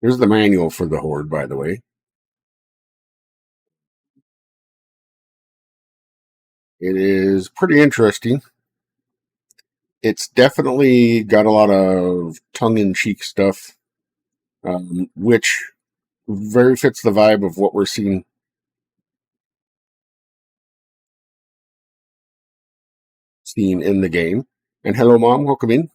Here's the manual for the Horde, by the way. It is pretty interesting. It's definitely got a lot of tongue-in-cheek stuff, which very fits the vibe of what we're seeing in the game. And hello, Mom. Welcome in.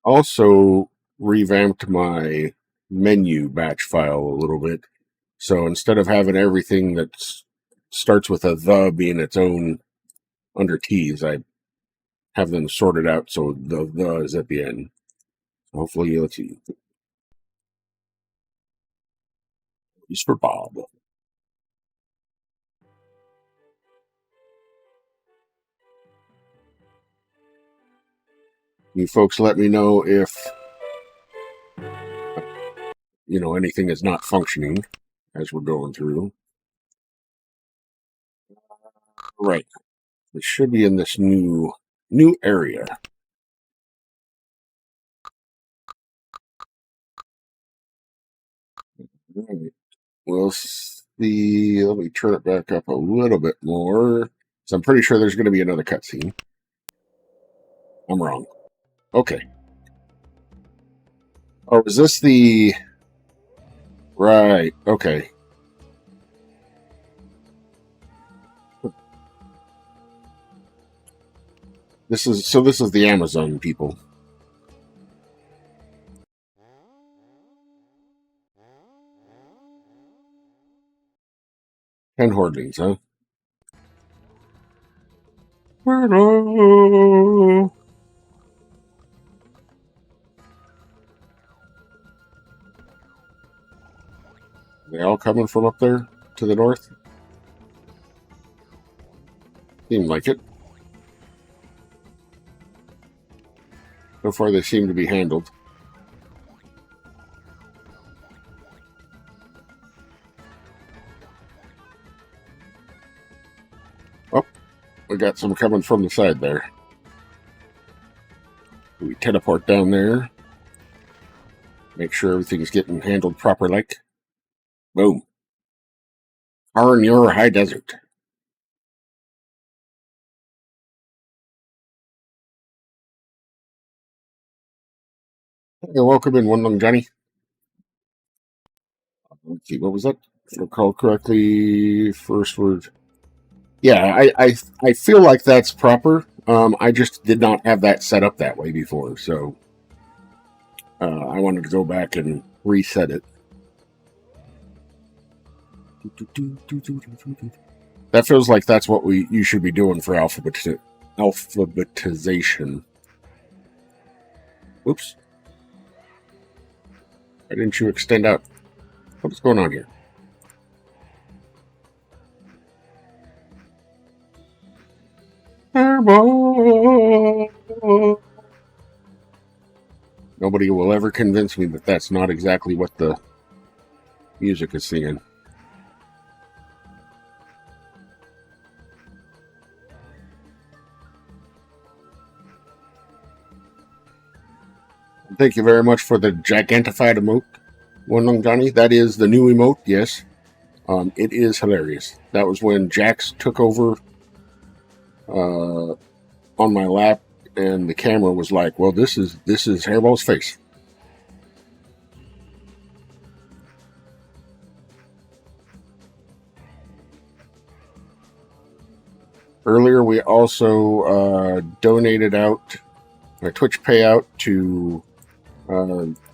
Also revamped my menu batch file a little bit. So instead of having everything that starts with a the being its own under T's, I have them sorted out so the is at the end. Hopefully, let's see. He's for Bob. You folks let me know if anything is not functioning as we're going through. Right. It should be in this new area. Right. We'll see. Let me turn it back up a little bit more. So I'm pretty sure there's going to be another cutscene. I'm wrong. Okay. Oh, is this the... Right. Okay. This is the Amazon people. And Hordlings, huh? Hello. They all coming from up there to the north? Seemed like it. So far, they seem to be handled. Oh, we got some coming from the side there. We teleport down there. Make sure everything's getting handled proper like. Boom. Are in your high desert. Hey, welcome in, One Lung Johnny. Let's see, what was that? If I recall correctly, first word. Yeah, I feel like that's proper. I just did not have that set up that way before, so I wanted to go back and reset it. That feels like that's what you should be doing for alphabetization. Oops. Why didn't you extend out? What's going on here? HerrBawl. Nobody will ever convince me that that's not exactly what the music is singing. Thank you very much for the gigantified emote, One Long Johnny. That is the new emote, yes. It is hilarious. That was when Jax took over on my lap, and the camera was like, "Well, this is HerrBawl's face." Earlier, we also donated out a Twitch payout to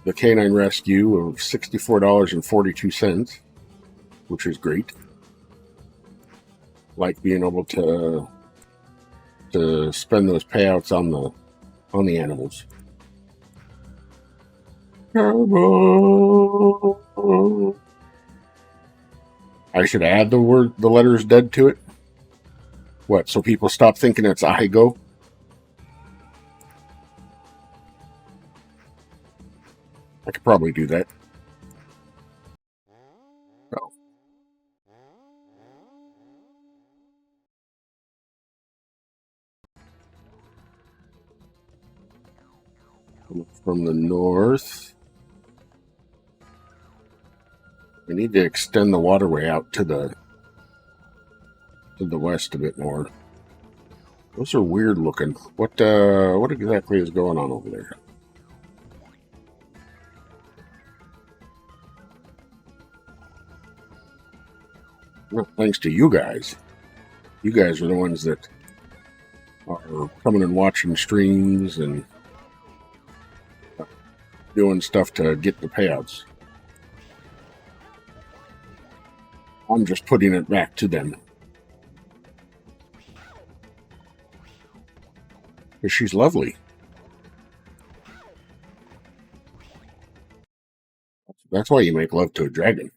the Canine Rescue of $64.42, which is great. Like being able to spend those payouts on the animals. I should add the letters dead to it. What? So people stop thinking it's I go. I could probably do that. Oh. From the north. I need to extend the waterway out to the west a bit more. Those are weird looking. What exactly is going on over there? Well, thanks to you guys. You guys are the ones that are coming and watching streams and doing stuff to get the payouts. I'm just putting it back to them. Because she's lovely. That's why you make love to a dragon.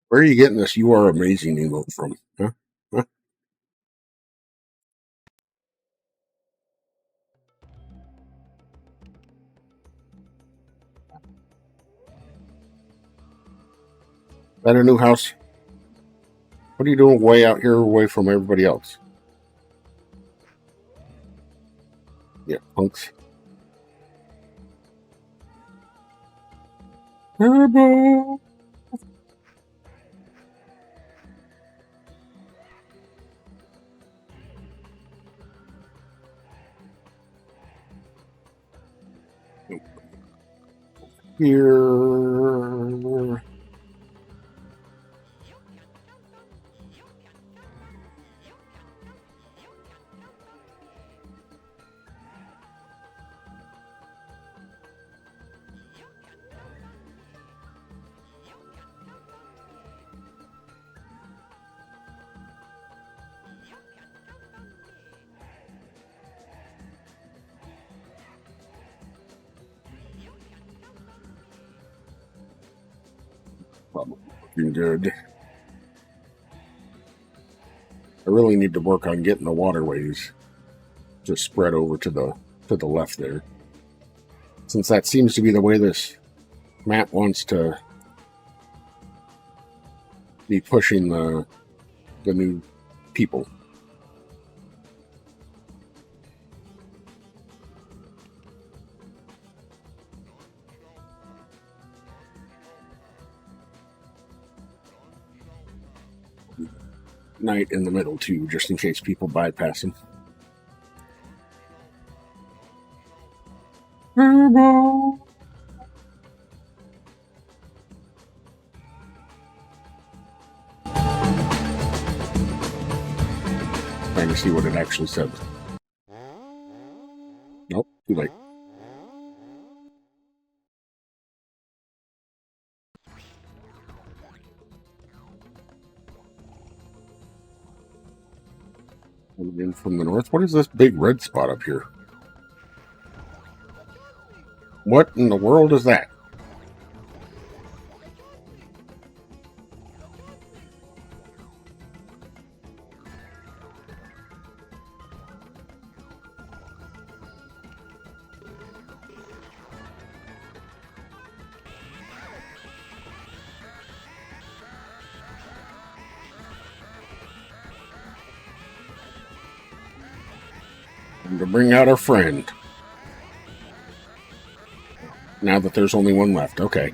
Where are you getting this "You Are Amazing" emote from? Huh? Huh? Is that a new house? What are you doing way out here away from everybody else? Yeah, punks. HerrBawl. Here. Probably looking good. I really need to work on getting the waterways to spread over to the left there, since that seems to be the way this map wants to be pushing the new people. Night in the middle too, just in case people bypass them. HerrBawl. Trying to see what it actually said. Nope, too late. Coming in from the north. What is this big red spot up here? What in the world is that? And to bring out our friend. Now that there's only one left, okay.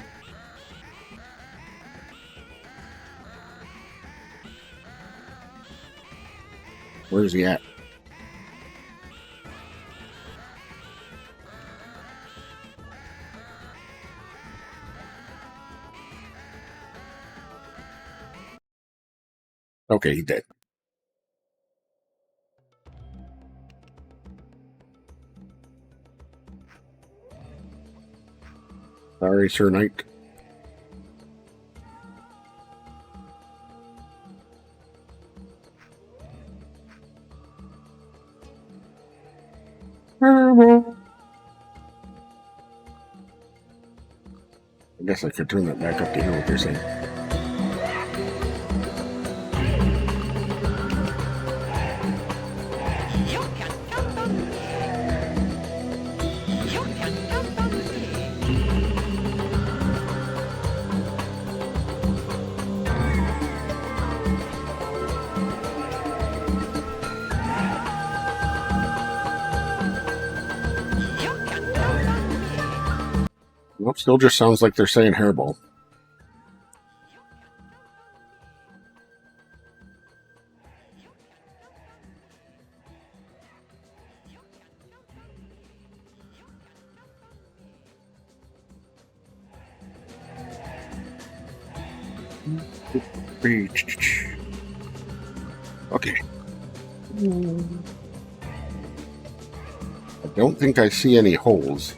Where's he at? Okay, he's dead. Sorry, Sir Knight. HerrBawl. I guess I could turn that back up to hear what they're saying. Nope, still just sounds like they're saying HerrBawl. Okay. I don't think I see any holes.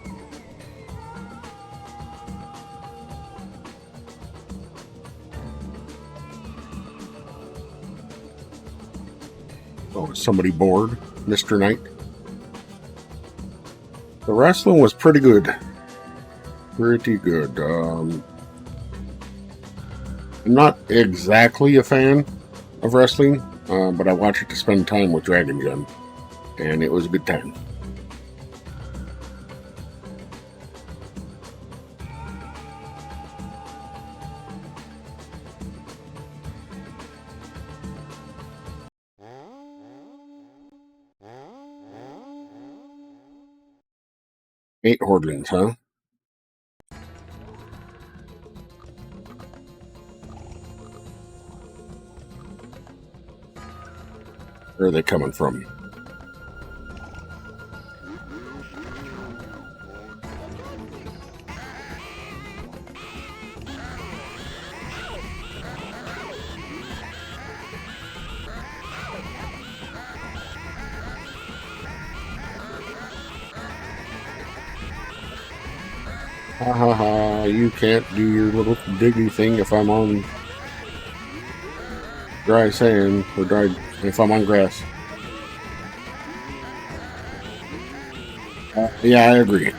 Oh, is somebody bored, Mr. Knight? The wrestling was pretty good. Pretty good. I'm not exactly a fan of wrestling, but I watch it to spend time with Dragon Gun, and it was a good time. Eight Hordelings, huh? Where are they coming from? Ha ha ha, you can't do your little diggy thing if I'm on dry sand, or dry, if I'm on grass. Yeah, I agree.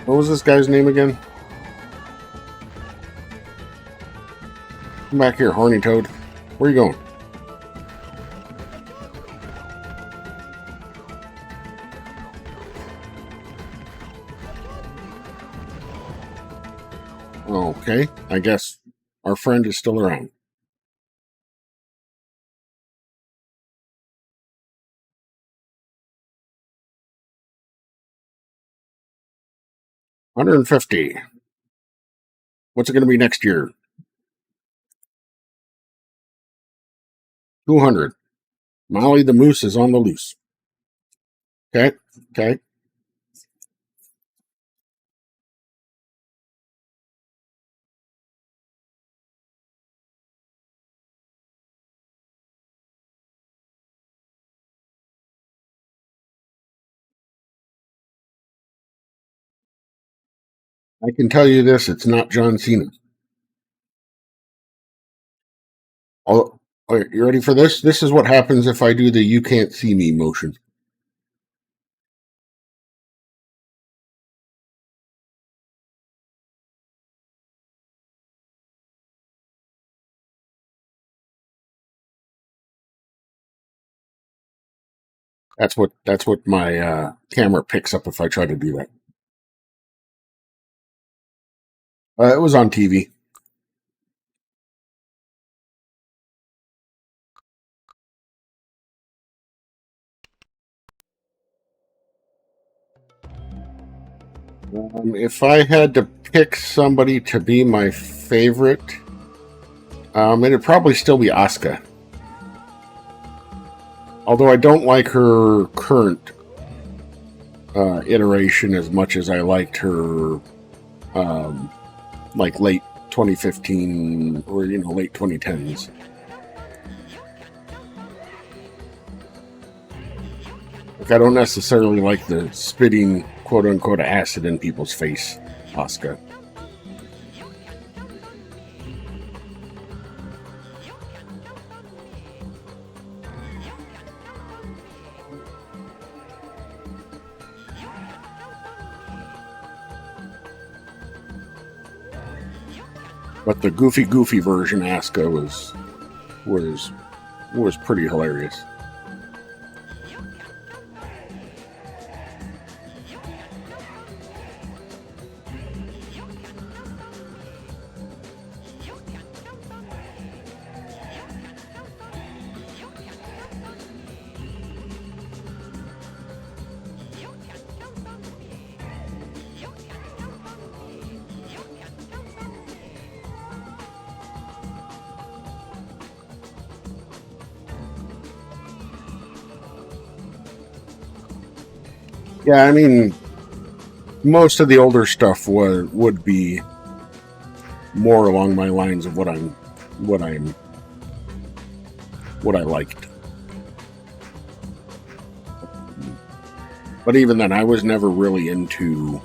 What was this guy's name again? Come back here, horny toad. Where are you going? Okay, I guess our friend is still around. $150. What's it going to be next year? 200. Molly the Moose is on the loose. Okay, okay. I can tell you this, it's not John Cena. Oh, okay, you ready for this? This is what happens if I do the you can't see me motion. That's what my camera picks up if I try to do that. It was on TV. If I had to pick somebody to be my favorite, it'd probably still be Asuka. Although I don't like her current iteration as much as I liked her, like late 2015 or late 2010s. Like, I don't necessarily like the spitting quote unquote acid in people's face, Asuka. But the goofy version Asuka was pretty hilarious. Yeah, I mean, most of the older stuff would be more along my lines of what I liked. But even then, I was never really into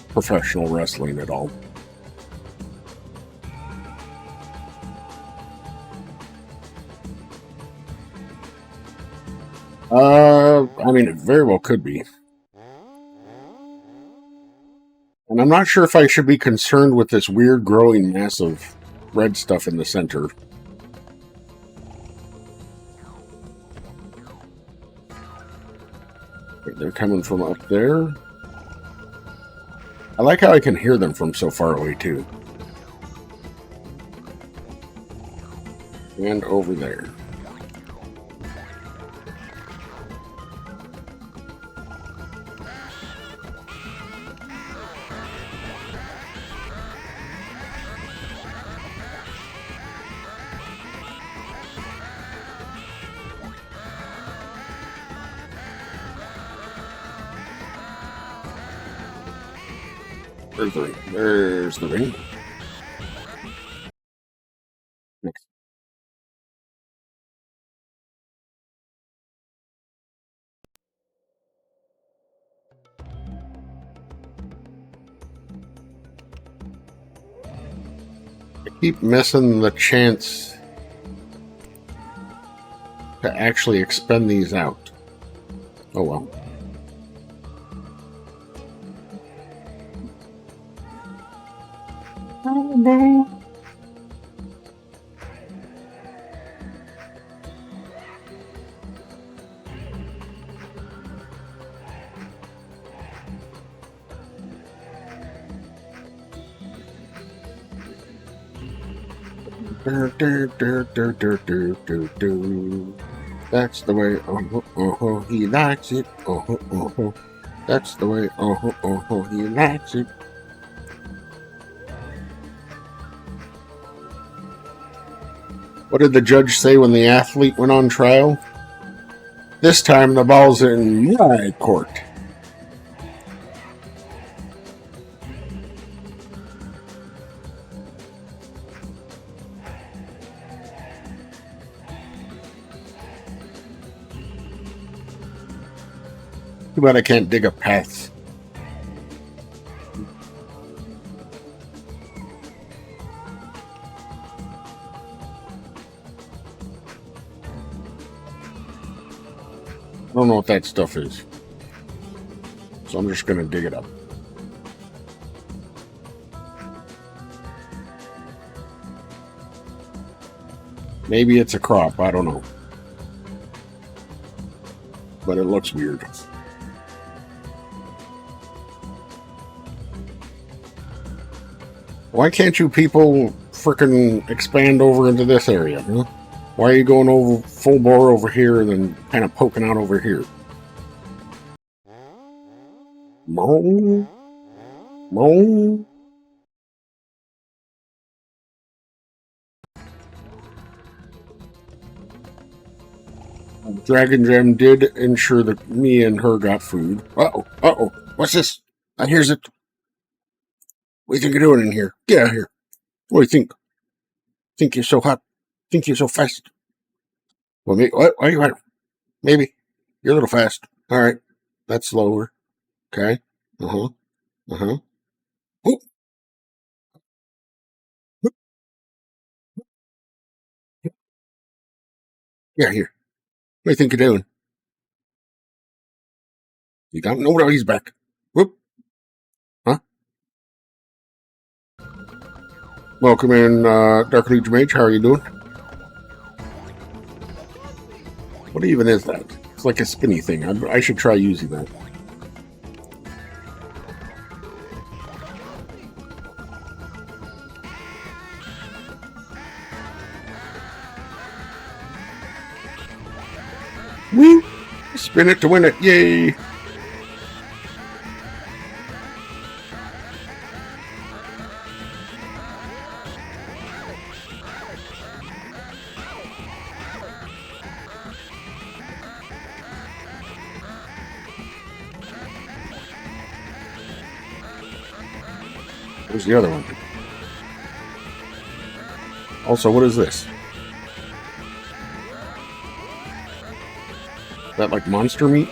professional wrestling at all. I mean, it very well could be. And I'm not sure if I should be concerned with this weird growing mass of red stuff in the center. They're coming from up there. I like how I can hear them from so far away, too. And over there. There's the ring. Next. I keep missing the chance to actually expend these out. Oh well. Oh no. That's the way, he likes it. That's the way, he likes it. What did the judge say when the athlete went on trial? This time the ball's in my court. Too bad I can't dig a path. I don't know what that stuff is. So I'm just going to dig it up. Maybe it's a crop, I don't know. But it looks weird. Why can't you people frickin' expand over into this area, huh? Why are you going over full bore over here and then kind of poking out over here? Moan. Moan. Dragon Gem did ensure that me and her got food. Uh-oh. What's this? I hears it. What do you think you're doing in here? Get out of here. What do you think? Think you're so hot? Think you're so fast? Well, what are you at? Maybe. You're a little fast. All right. That's slower. Okay. Uh-huh. Uh-huh. Oop. Yeah, here. What do you think you're doing? You don't know where he's back. Whoop. Huh? Welcome in, Dark Legion Mage. How are you doing? What even is that? It's like a spinny thing. I should try using that. Woo! Spin it to win it. Yay! Where's the other one? Also, what is this? Is that like monster meat?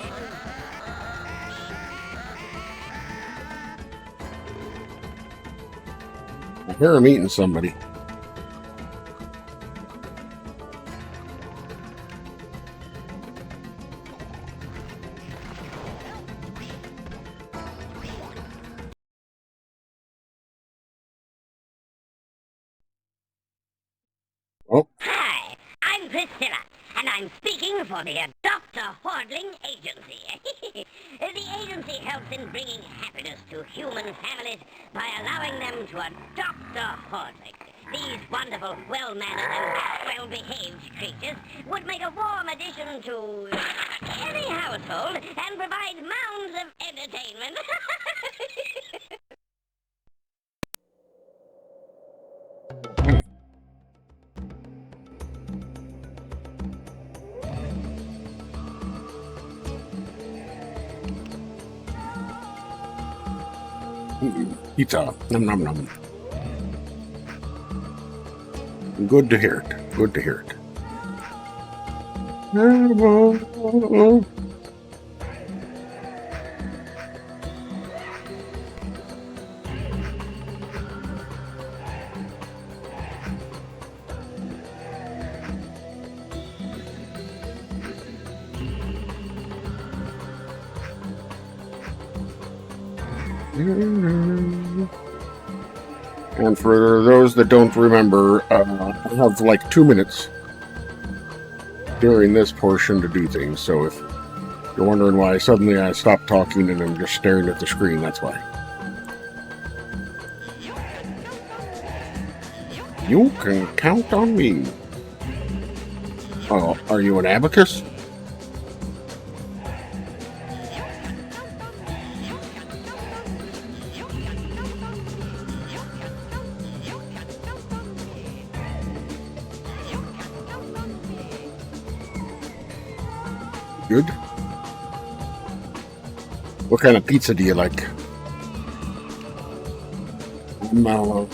I hear him eating somebody. Oh. Hi, I'm Priscilla, and I'm speaking for the Adopt a Hordling Agency. The agency helps in bringing happiness to human families by allowing them to adopt a Hordling. These wonderful, well-mannered and well-behaved creatures would make a warm addition to any household and provide mounds of entertainment. Pizza. Nom nom nom. Good to hear it. Good to hear it. And for those that don't remember, I have like 2 minutes during this portion to do things. So if you're wondering why suddenly I stopped talking and I'm just staring at the screen, that's why. You can count on me. Oh, are you an abacus? Good. What kind of pizza do you like? I'm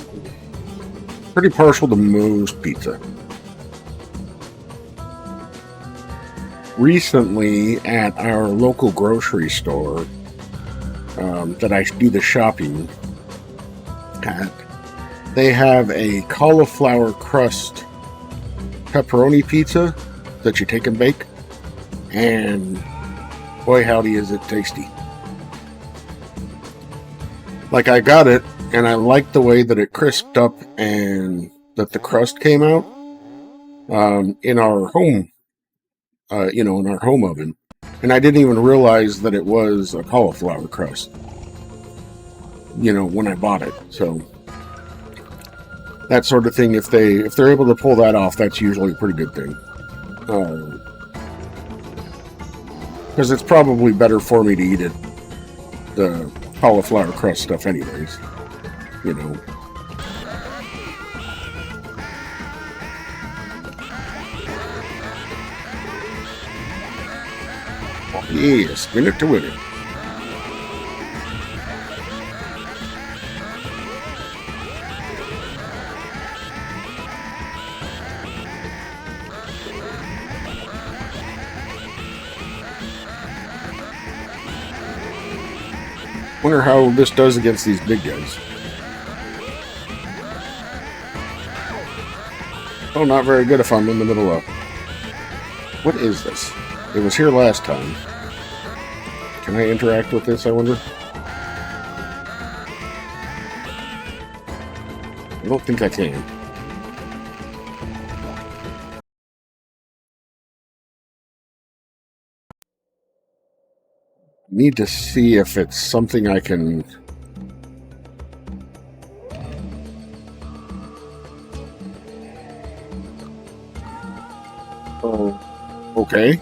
pretty partial to most pizza. Recently, at our local grocery store that I do the shopping at, they have a cauliflower crust pepperoni pizza that you take and bake. And boy howdy is it tasty. Like, I got it and I liked the way that it crisped up and that the crust came out in our home, in our home oven. And I didn't even realize that it was a cauliflower crust, when I bought it. So that sort of thing, if they're able to pull that off, that's usually a pretty good thing. Because it's probably better for me to eat it, the cauliflower crust stuff anyways, Oh, yeah, spin it to win it. Wonder how this does against these big guys. Oh, not very good if I'm in the middle of... What is this? It was here last time. Can I interact with this, I wonder? I don't think I can. Need to see if it's something I can... Oh, okay.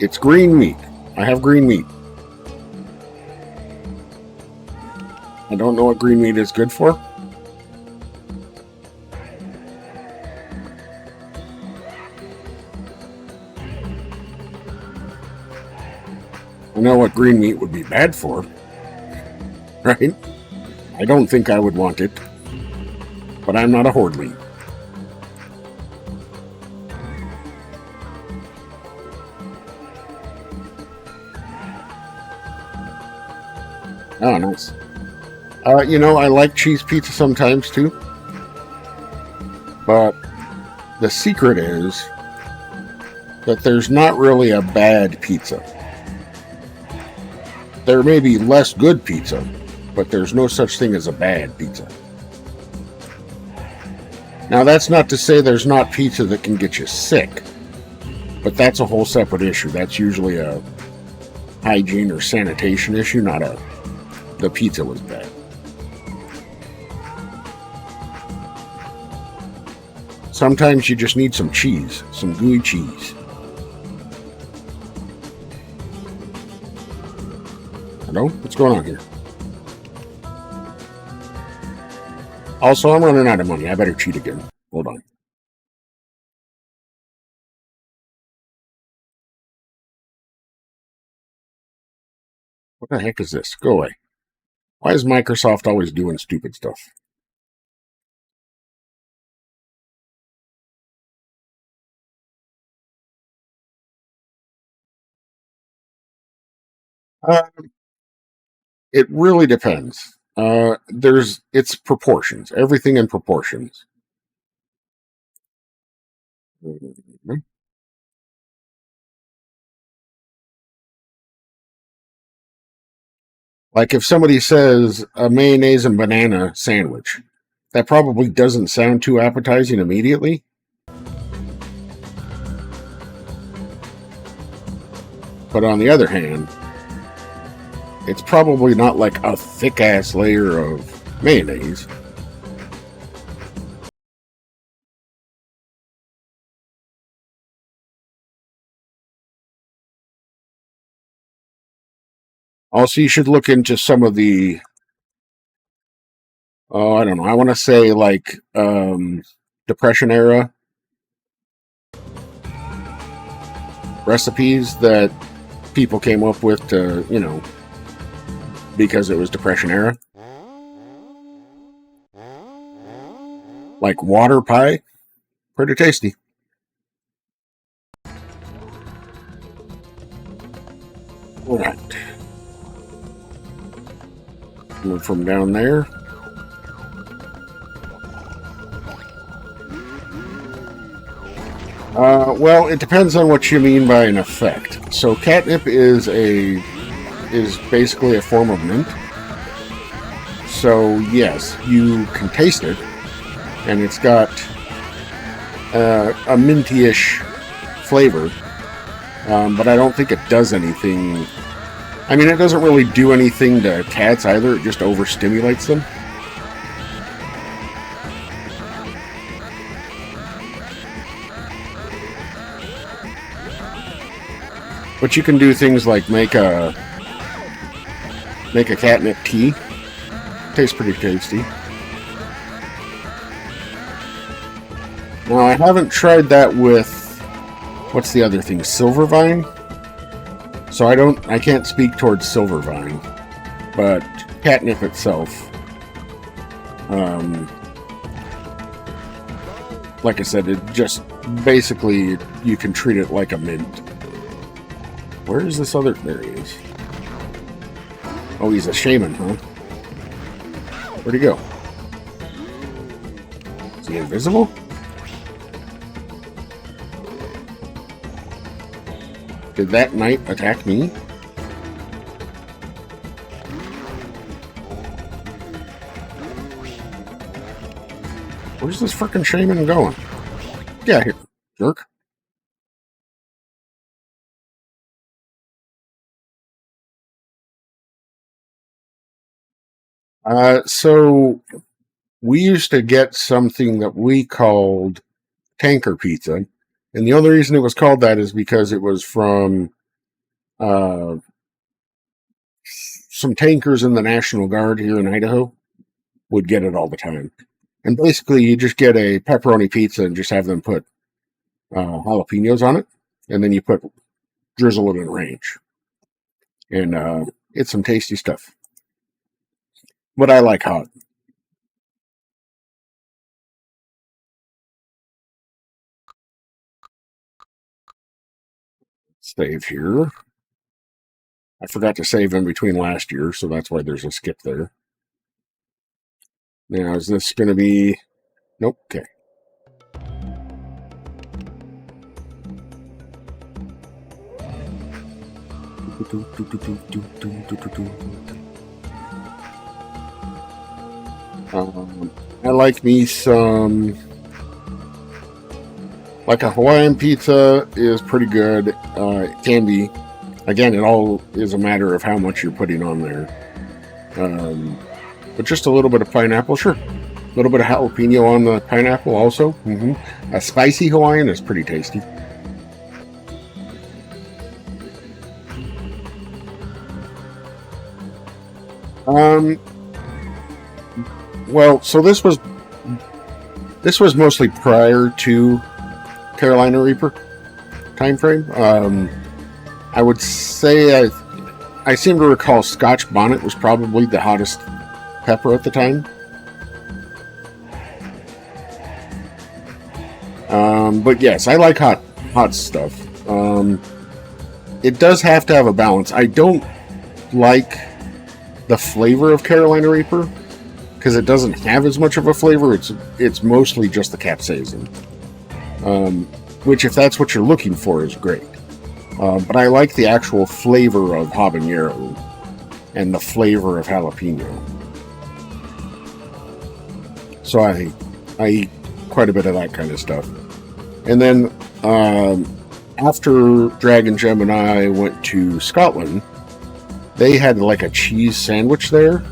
It's green meat. I have green meat. I don't know what green meat is good for. I know what green meat would be bad for, right? I don't think I would want it, but I'm not a Hordeling. Oh, nice. I like cheese pizza sometimes too, but the secret is that there's not really a bad pizza. There may be less good pizza, but there's no such thing as a bad pizza. Now, that's not to say there's not pizza that can get you sick, but that's a whole separate issue. That's usually a hygiene or sanitation issue, not the pizza was bad. Sometimes you just need some cheese, some gooey cheese. Hello? What's going on here? Also, I'm running out of money. I better cheat again. Hold on. What the heck is this? Go away. Why is Microsoft always doing stupid stuff? It really depends. It's proportions. Everything in proportions. Like if somebody says a mayonnaise and banana sandwich, that probably doesn't sound too appetizing immediately. But on the other hand, it's probably not like a thick ass layer of mayonnaise. Also, you should look into some of the, I don't know, I want to say like Depression era recipes that people came up with to, because it was Depression era. Like water pie, pretty tasty. All right. Move from down there. Well, it depends on what you mean by an effect. So catnip is basically a form of mint. So yes, you can taste it, and it's got a minty-ish flavor, but I don't think it does anything. I mean, it doesn't really do anything to cats either. It just overstimulates them. But you can do things like make a catnip tea. Tastes pretty tasty. Now, I haven't tried that with, what's the other thing, Silvervine? So I can't speak towards Silvervine, but catnip itself, like I said, it just basically, you can treat it like a mint. Where is this other, there he is. Oh, he's a shaman, huh? Where'd he go? Is he invisible? Did that knight attack me? Where's this frickin' shaman going? Yeah, here, jerk. So we used to get something that we called tanker pizza, and the only reason it was called that is because it was from some tankers in the National Guard here in Idaho would get it all the time. And basically, you just get a pepperoni pizza and just have them put jalapenos on it, and then you drizzle it in ranch, and it's some tasty stuff. but I like hot. Save here. I forgot to save in between last year, so that's why there's a skip there. Now, is this going to be... Nope, okay. I like me some... Like a Hawaiian pizza is pretty good. It can be. Again, it all is a matter of how much you're putting on there. But just a little bit of pineapple, sure. A little bit of jalapeno on the pineapple also. A spicy Hawaiian is pretty tasty. Well, so this was mostly prior to Carolina Reaper time frame. I would say I seem to recall Scotch Bonnet was probably the hottest pepper at the time. But yes, I like hot stuff. It does have to have a balance. I don't like the flavor of Carolina Reaper because it doesn't have as much of a flavor. It's mostly just the capsaicin, which, if that's what you're looking for, is great. But I like the actual flavor of habanero and the flavor of jalapeno. So I eat quite a bit of that kind of stuff. And then after Dragon Gem and I went to Scotland, they had like a cheese sandwich there.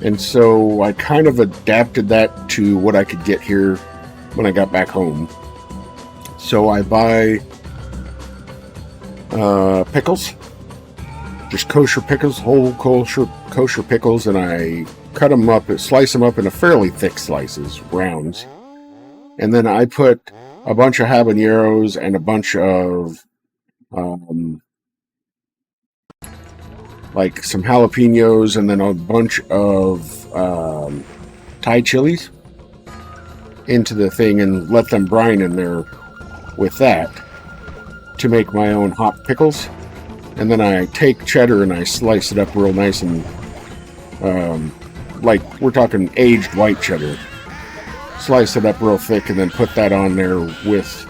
And so I kind of adapted that to what I could get here when I got back home. So I buy pickles, just kosher pickles, whole kosher pickles, and I cut them up, slice them up into fairly thick slices, rounds. And then I put a bunch of habaneros and a bunch of like some jalapenos, and then a bunch of Thai chilies into the thing and let them brine in there with that to make my own hot pickles. And then I take cheddar and I slice it up real nice and like we're talking aged white cheddar. Slice it up real thick and then put that on there with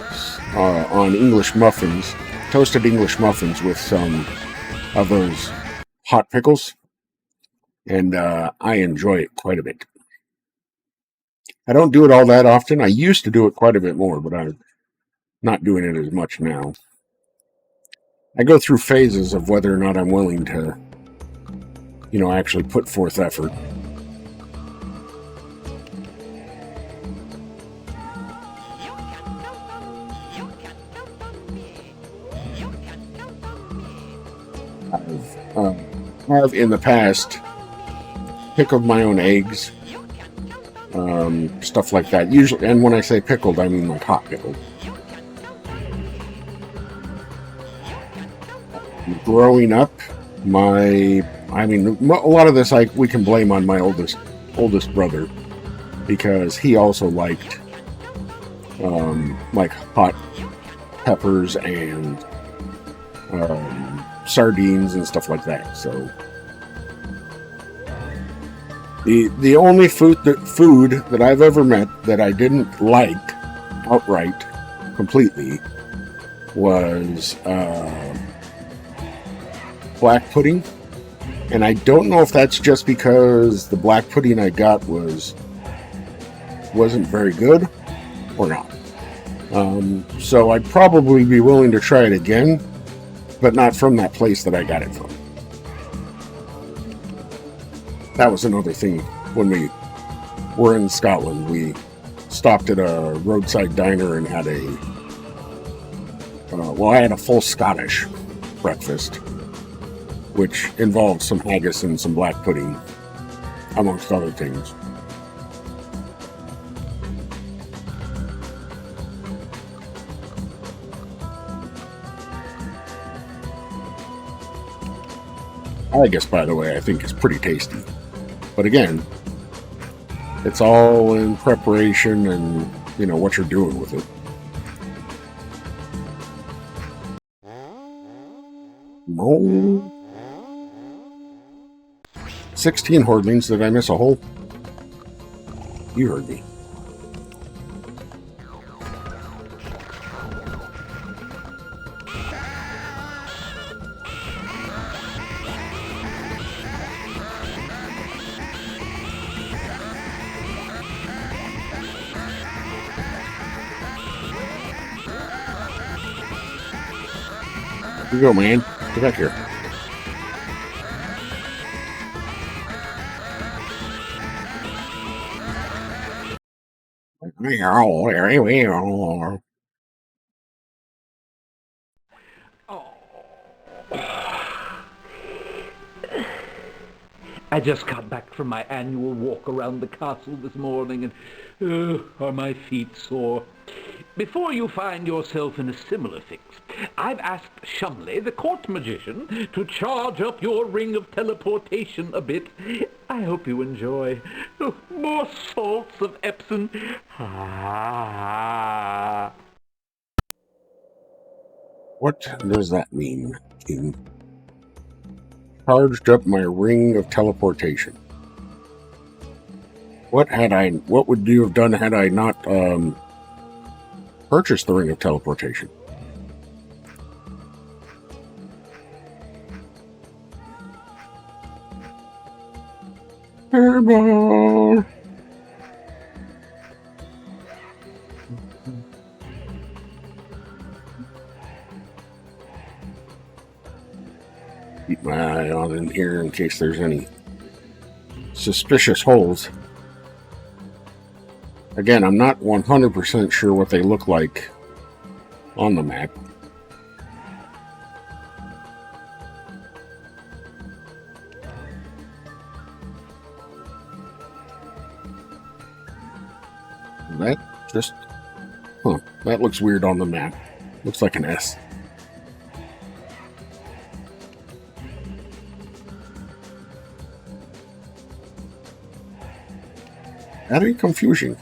on English muffins, toasted English muffins with some of those hot pickles, and I enjoy it quite a bit. I don't do it all that often. I used to do it quite a bit more, but I'm not doing it as much now. I go through phases of whether or not I'm willing to, actually put forth effort. I've in the past pickled my own eggs, stuff like that. Usually, and when I say pickled, I mean like hot pickled. Growing up, a lot of this we can blame on my oldest brother, because he also liked like hot peppers and sardines and stuff like that. So the only food that I've ever met that I didn't like outright completely was black pudding. And I don't know if that's just because the black pudding I got wasn't very good or not. So I'd probably be willing to try it again, but not from that place that I got it from. That was another thing. When we were in Scotland, we stopped at a roadside diner and had I had a full Scottish breakfast, which involved some haggis and some black pudding, amongst other things. Haggis, by the way, I think is pretty tasty. But again, it's all in preparation and, what you're doing with it. No. 16 Hordelings. Did I miss a hole? You heard me. You go, man. Get back here. I just got back from my annual walk around the castle this morning, and are my feet sore. Before you find yourself in a similar fix, I've asked Shumley, the court magician, to charge up your ring of teleportation a bit. I hope you enjoy. More salts of Epsom. What does that mean, King? Charged up my ring of teleportation. What would you have done had I not purchased the ring of teleportation? HerrBawl. Keep my eye on in here in case there's any suspicious holes. Again, I'm not 100% sure what they look like on the map. That looks weird on the map. Looks like an S. Very confusing.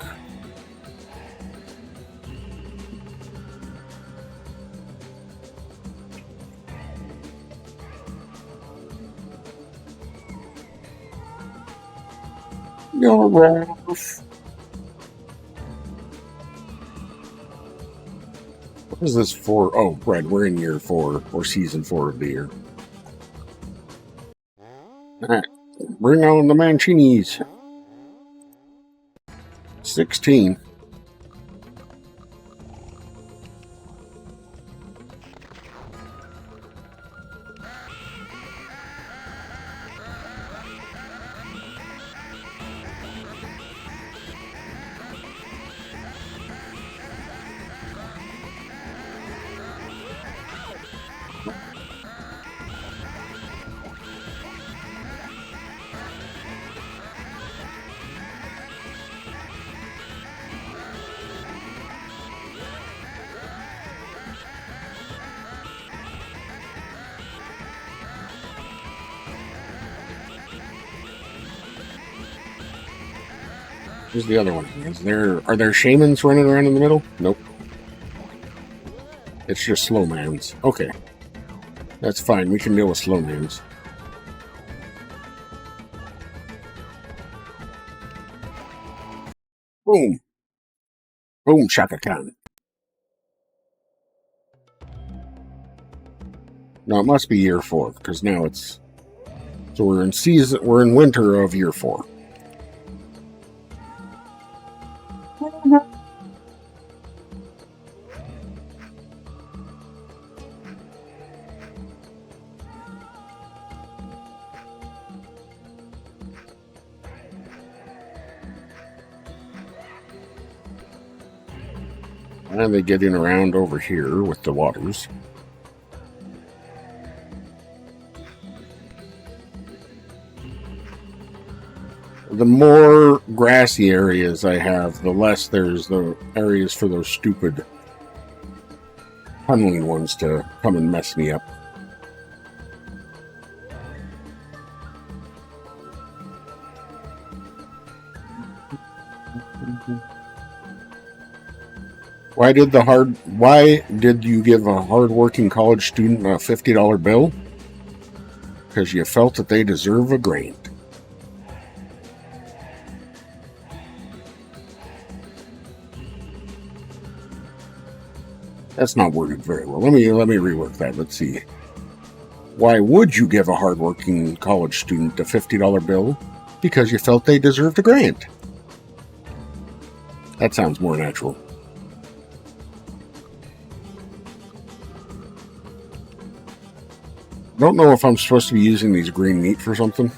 You're wrong. What is this for? Oh, right, we're in year 4, or season 4 of the year. Alright, bring on the Mancinis. 16. Where's the other one? Are there shamans running around in the middle? Nope. It's just slow mans. Okay. That's fine. We can deal with slow mans. Boom. Boom, Shaka Khan. No, it must be year 4, because now it's... So we're in winter of year 4. And they get in around over here with the waters. The more grassy areas I have, the less there's the areas for those stupid tunneling ones to come and mess me up. Why did you give a hard-working college student a $50 bill? Because you felt that they deserve a grant. That's not worded very well. Let me rework that. Let's see. Why would you give a hardworking college student a $50 bill? Because you felt they deserved a grant. That sounds more natural. Don't know if I'm supposed to be using these green meat for something.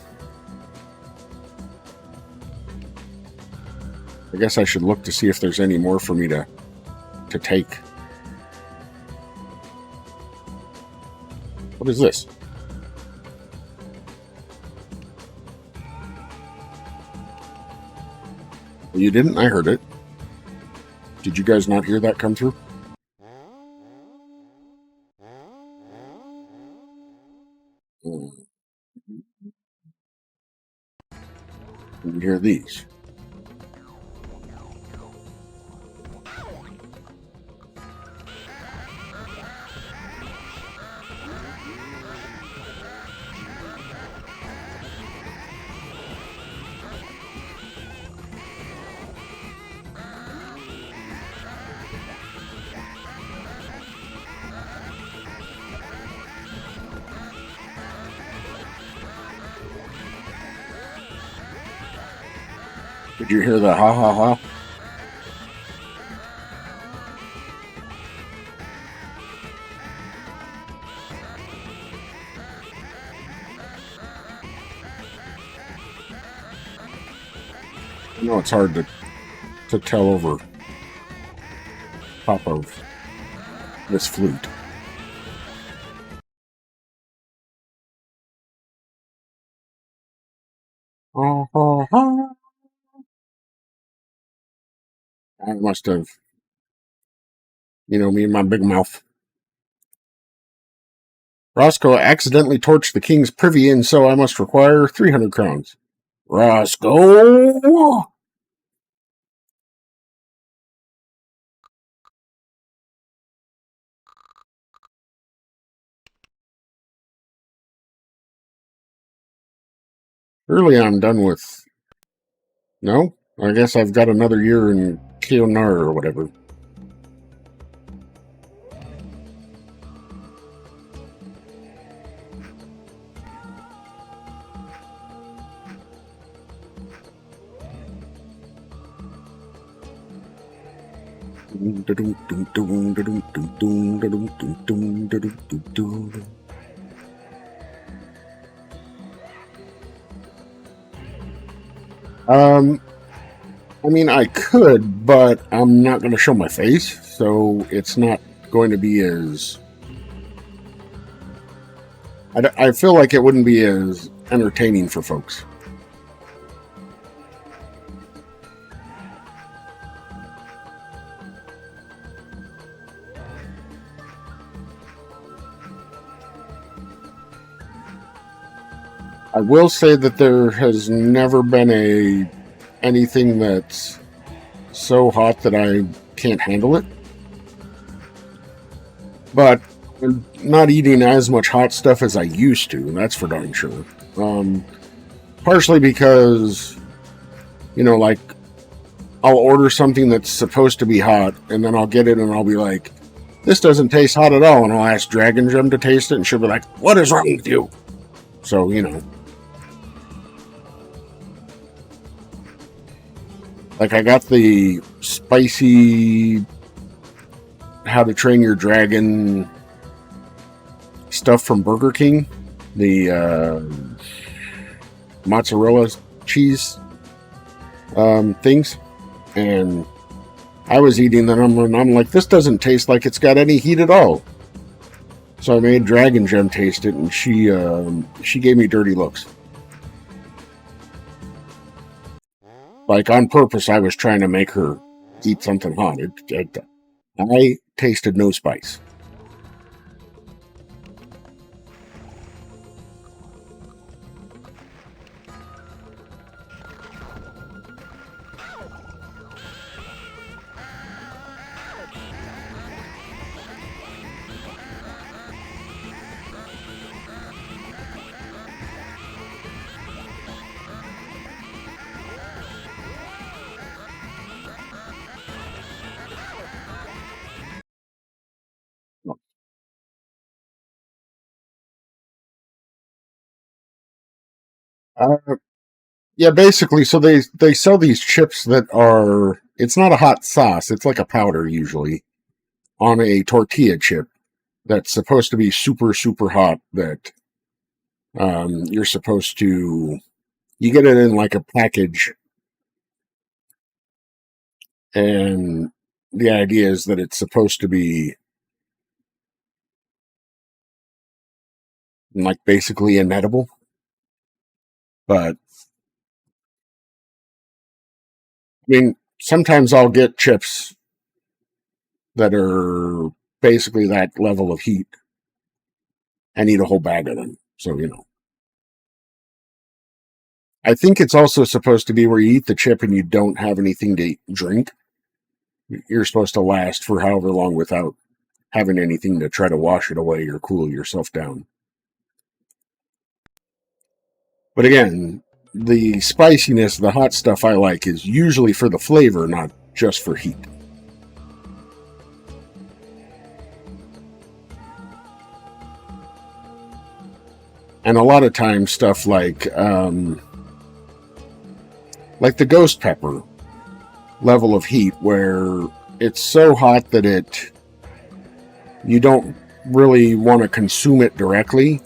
I guess I should look to see if there's any more for me to take. What is this? You didn't? I heard it. Did you guys not hear that come through? Can you hear these? Did you hear the ha ha ha? I know it's hard to tell over top of this flute. Ha ha ha. I must have, me and my big mouth. Roscoe accidentally torched the king's privy, and so I must require 300 crowns. Roscoe! Early I'm done with... No? I guess I've got another year in Keonar or whatever. I mean, I could, but I'm not going to show my face, so it's not going to be as... I feel like it wouldn't be as entertaining for folks. I will say that there has never been anything that's so hot that I can't handle it. But I'm not eating as much hot stuff as I used to, that's for darn sure. Partially because, like, I'll order something that's supposed to be hot, and then I'll get it and I'll be like, this doesn't taste hot at all, and I'll ask Dragon Gem to taste it, and she'll be like, what is wrong with you? So, Like, I got the spicy How to Train Your Dragon stuff from Burger King. The mozzarella cheese things. And I was eating them, and I'm like, this doesn't taste like it's got any heat at all. So I made Dragon Gem taste it, and she gave me dirty looks. Like, on purpose, I was trying to make her eat something hot. I tasted no spice. Uh, yeah, basically, so they sell these chips that are. It's not a hot sauce. It's like a powder usually on a tortilla chip that's supposed to be super super hot. That you're supposed to. You get it in like a package, and the idea is that it's supposed to be like basically inedible. But I mean, sometimes I'll get chips that are basically that level of heat and eat a whole bag of them. So, I think it's also supposed to be where you eat the chip and you don't have anything to drink. You're supposed to last for however long without having anything to try to wash it away or cool yourself down. But again, the spiciness, the hot stuff I like is usually for the flavor, not just for heat. And a lot of times stuff like the ghost pepper level of heat, where it's so hot that you don't really want to consume it directly,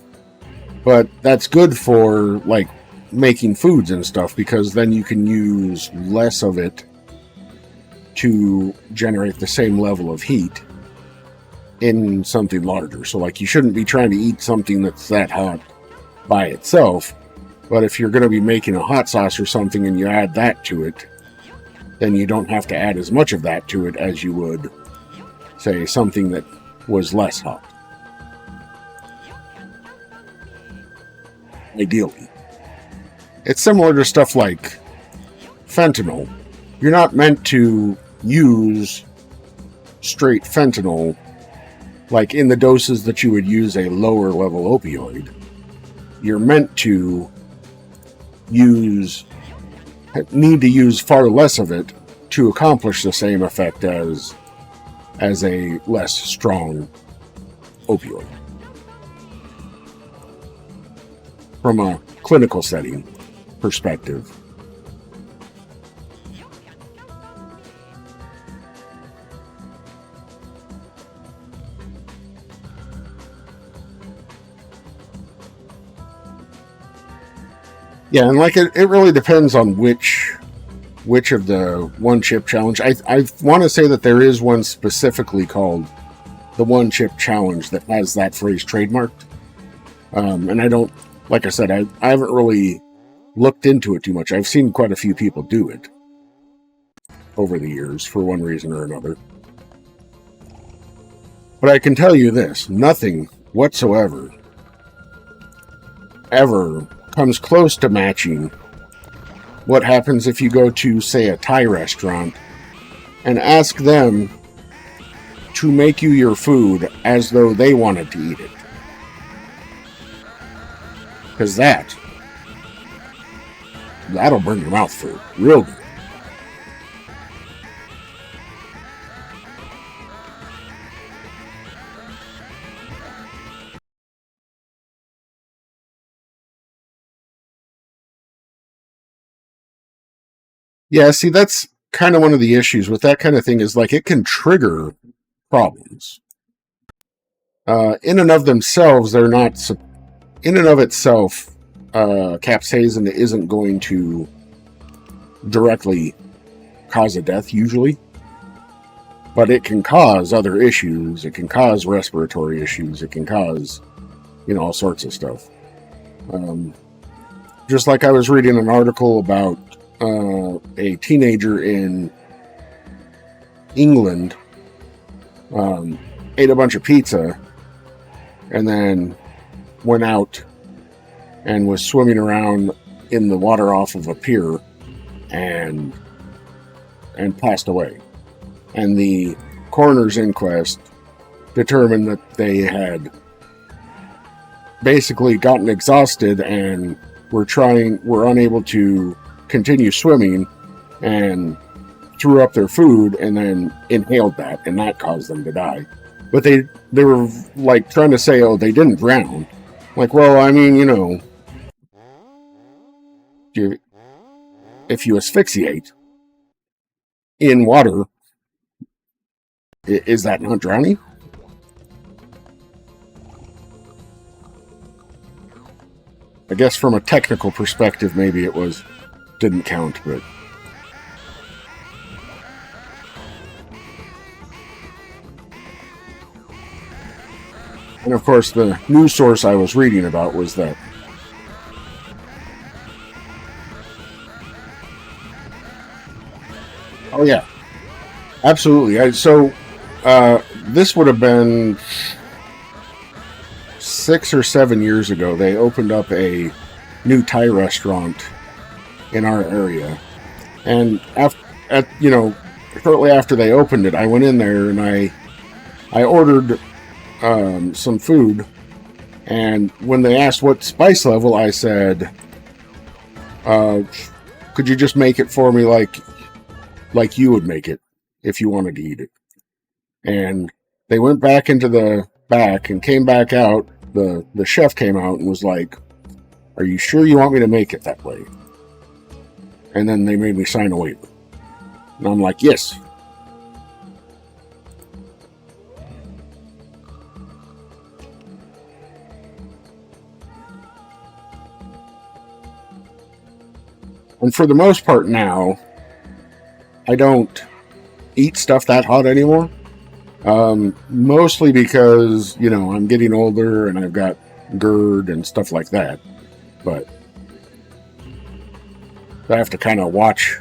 but that's good for like making foods and stuff, because then you can use less of it to generate the same level of heat in something larger. So like you shouldn't be trying to eat something that's that hot by itself, but if you're going to be making a hot sauce or something and you add that to it, then you don't have to add as much of that to it as you would, say, something that was less hot. Ideally. It's similar to stuff like fentanyl. You're not meant to use straight fentanyl like in the doses that you would use a lower level opioid. You're meant to need to use far less of it to accomplish the same effect as a less strong opioid. From a clinical setting perspective. Yeah, and like it really depends on which of the one chip challenge. I want to say that there is one specifically called the one chip challenge that has that phrase trademarked. And I don't, like I said, I haven't really looked into it too much. I've seen quite a few people do it over the years for one reason or another. But I can tell you this, nothing whatsoever ever comes close to matching what happens if you go to, say, a Thai restaurant and ask them to make you your food as though they wanted to eat it. Because that'll burn your mouth food real good. Yeah, see, that's kind of one of the issues with that kind of thing, is like it can trigger problems. In and of themselves, they're not. In and of itself, capsaicin isn't going to directly cause a death usually, but it can cause other issues. It can cause respiratory issues. It can cause, all sorts of stuff. Just like I was reading an article about a teenager in England ate a bunch of pizza and then went out and was swimming around in the water off of a pier and passed away. And the coroner's inquest determined that they had basically gotten exhausted and were unable to continue swimming and threw up their food and then inhaled that, and that caused them to die. But they were like trying to say, oh, they didn't drown. Like, well, I mean, if you asphyxiate in water, is that not drowning? I guess from a technical perspective, maybe it didn't count, but. And of course, the news source I was reading about was that oh yeah, absolutely. This would have been 6 or 7 years ago. They opened up a new Thai restaurant in our area, and shortly after they opened it, I went in there and I ordered some food, and when they asked what spice level, I said, "Could you just make it for me like you would make it if you wanted to eat it?" And they went back into the back and came back out. The chef came out and was like, "Are you sure you want me to make it that way?" And then they made me sign a waiver, and I'm like, "Yes." And for the most part now, I don't eat stuff that hot anymore. Mostly because, I'm getting older and I've got GERD and stuff like that. But I have to kind of watch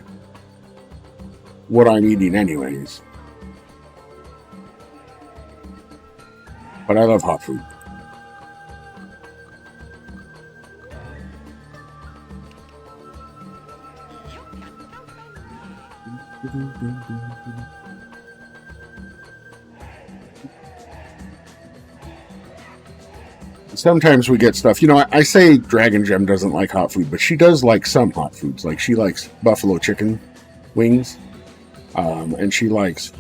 what I'm eating anyways. But I love hot food. Sometimes we get stuff. I say Dragon Gem doesn't like hot food, but she does like some hot foods. Like she likes buffalo chicken wings, and she likes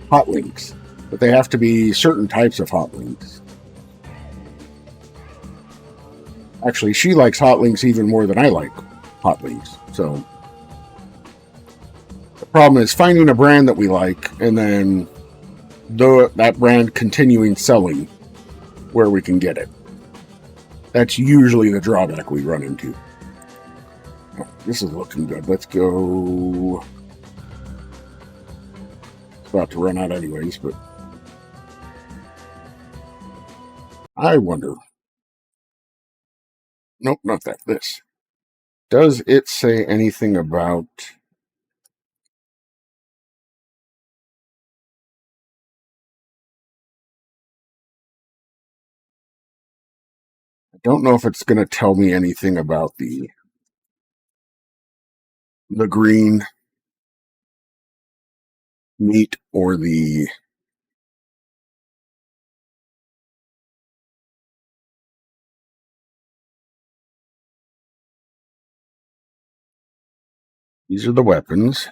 hot wings, but they have to be certain types of hot wings. Actually, she likes hot wings even more than I like hot wings. So the problem is finding a brand that we like, and then that brand continuing selling where we can get it. That's usually the drawback we run into. This is looking good. Let's go. It's about to run out anyways, but I wonder. Nope, not that. This. Does it say anything about... I don't know if it's going to tell me anything about the green meat or the these are the weapons.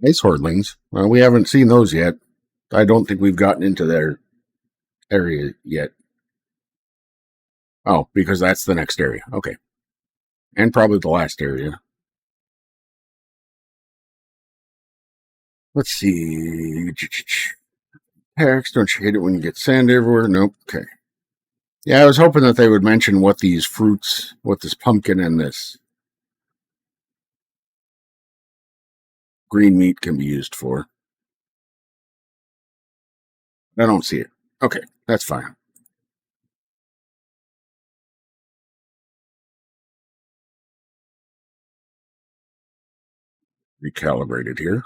Nice Hordlings. Well, we haven't seen those yet. I don't think we've gotten into their area yet. Oh, because that's the next area. Okay. And probably the last area. Let's see. Hex, don't you hate it when you get sand everywhere? Nope. Okay. Yeah, I was hoping that they would mention what these fruits, what this pumpkin and this green meat can be used for. I don't see it. Okay, that's fine. Recalibrated here.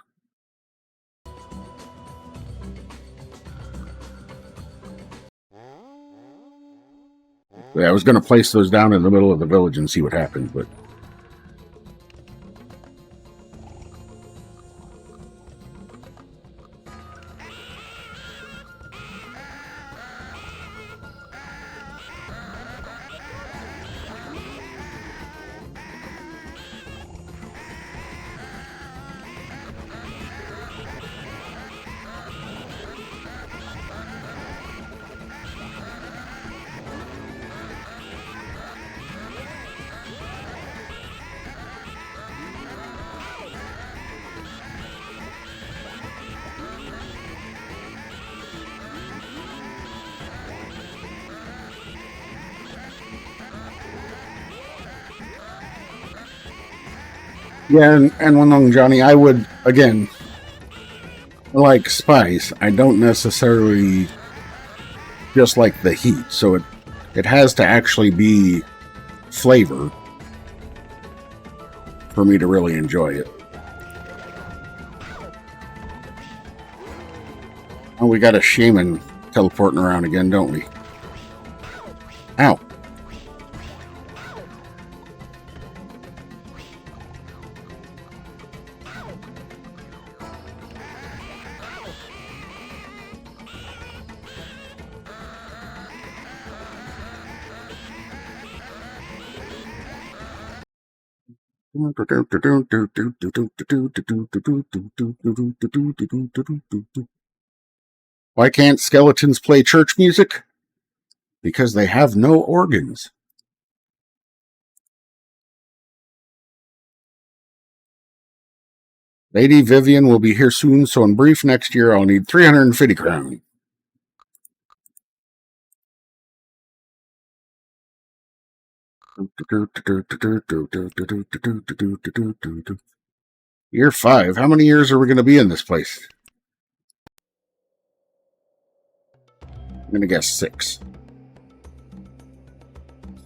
Yeah, I was going to place those down in the middle of the village and see what happened, but... Yeah, and one thing, Johnny, I would, again, like spice, I don't necessarily just like the heat, so it has to actually be flavor for me to really enjoy it. Oh, we got a shaman teleporting around again, don't we? Ow. Why can't skeletons play church music? Because they have no organs. Lady Vivian will be here soon, so in brief next year I'll need 350 crown. Year 5. How many years are we going to be in this place? I'm going to guess 6.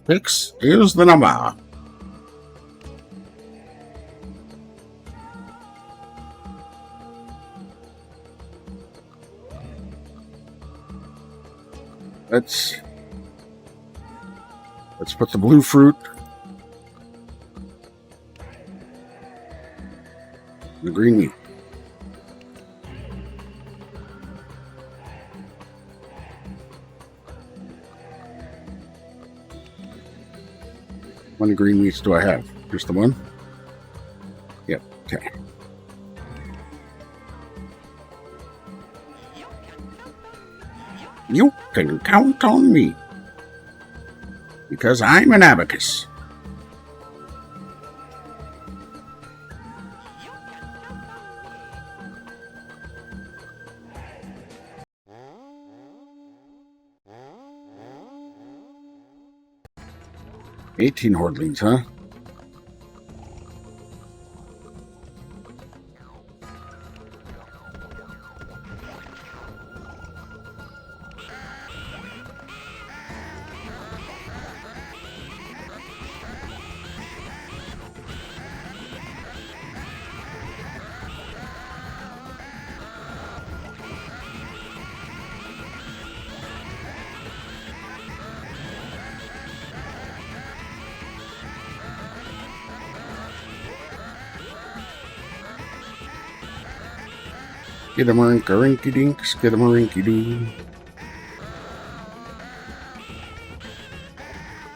6 is the number. Let's put the blue fruit. The green meat. How many green meats do I have? Just the one? Yep, okay. You can count on me. Because I'm an abacus. $18 Hordelings, huh? Skidamarinky-rinky-dink, skidamarinky-doo.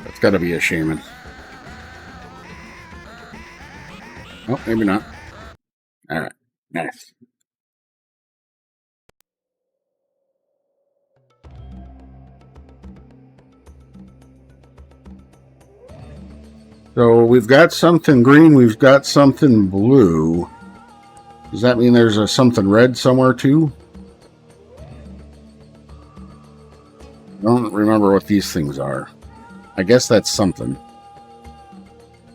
That's gotta be a shaman. Oh, maybe not. Alright, nice. So we've got something green, we've got something blue. Does that mean there's a something red somewhere too? I don't remember what these things are. I guess that's something.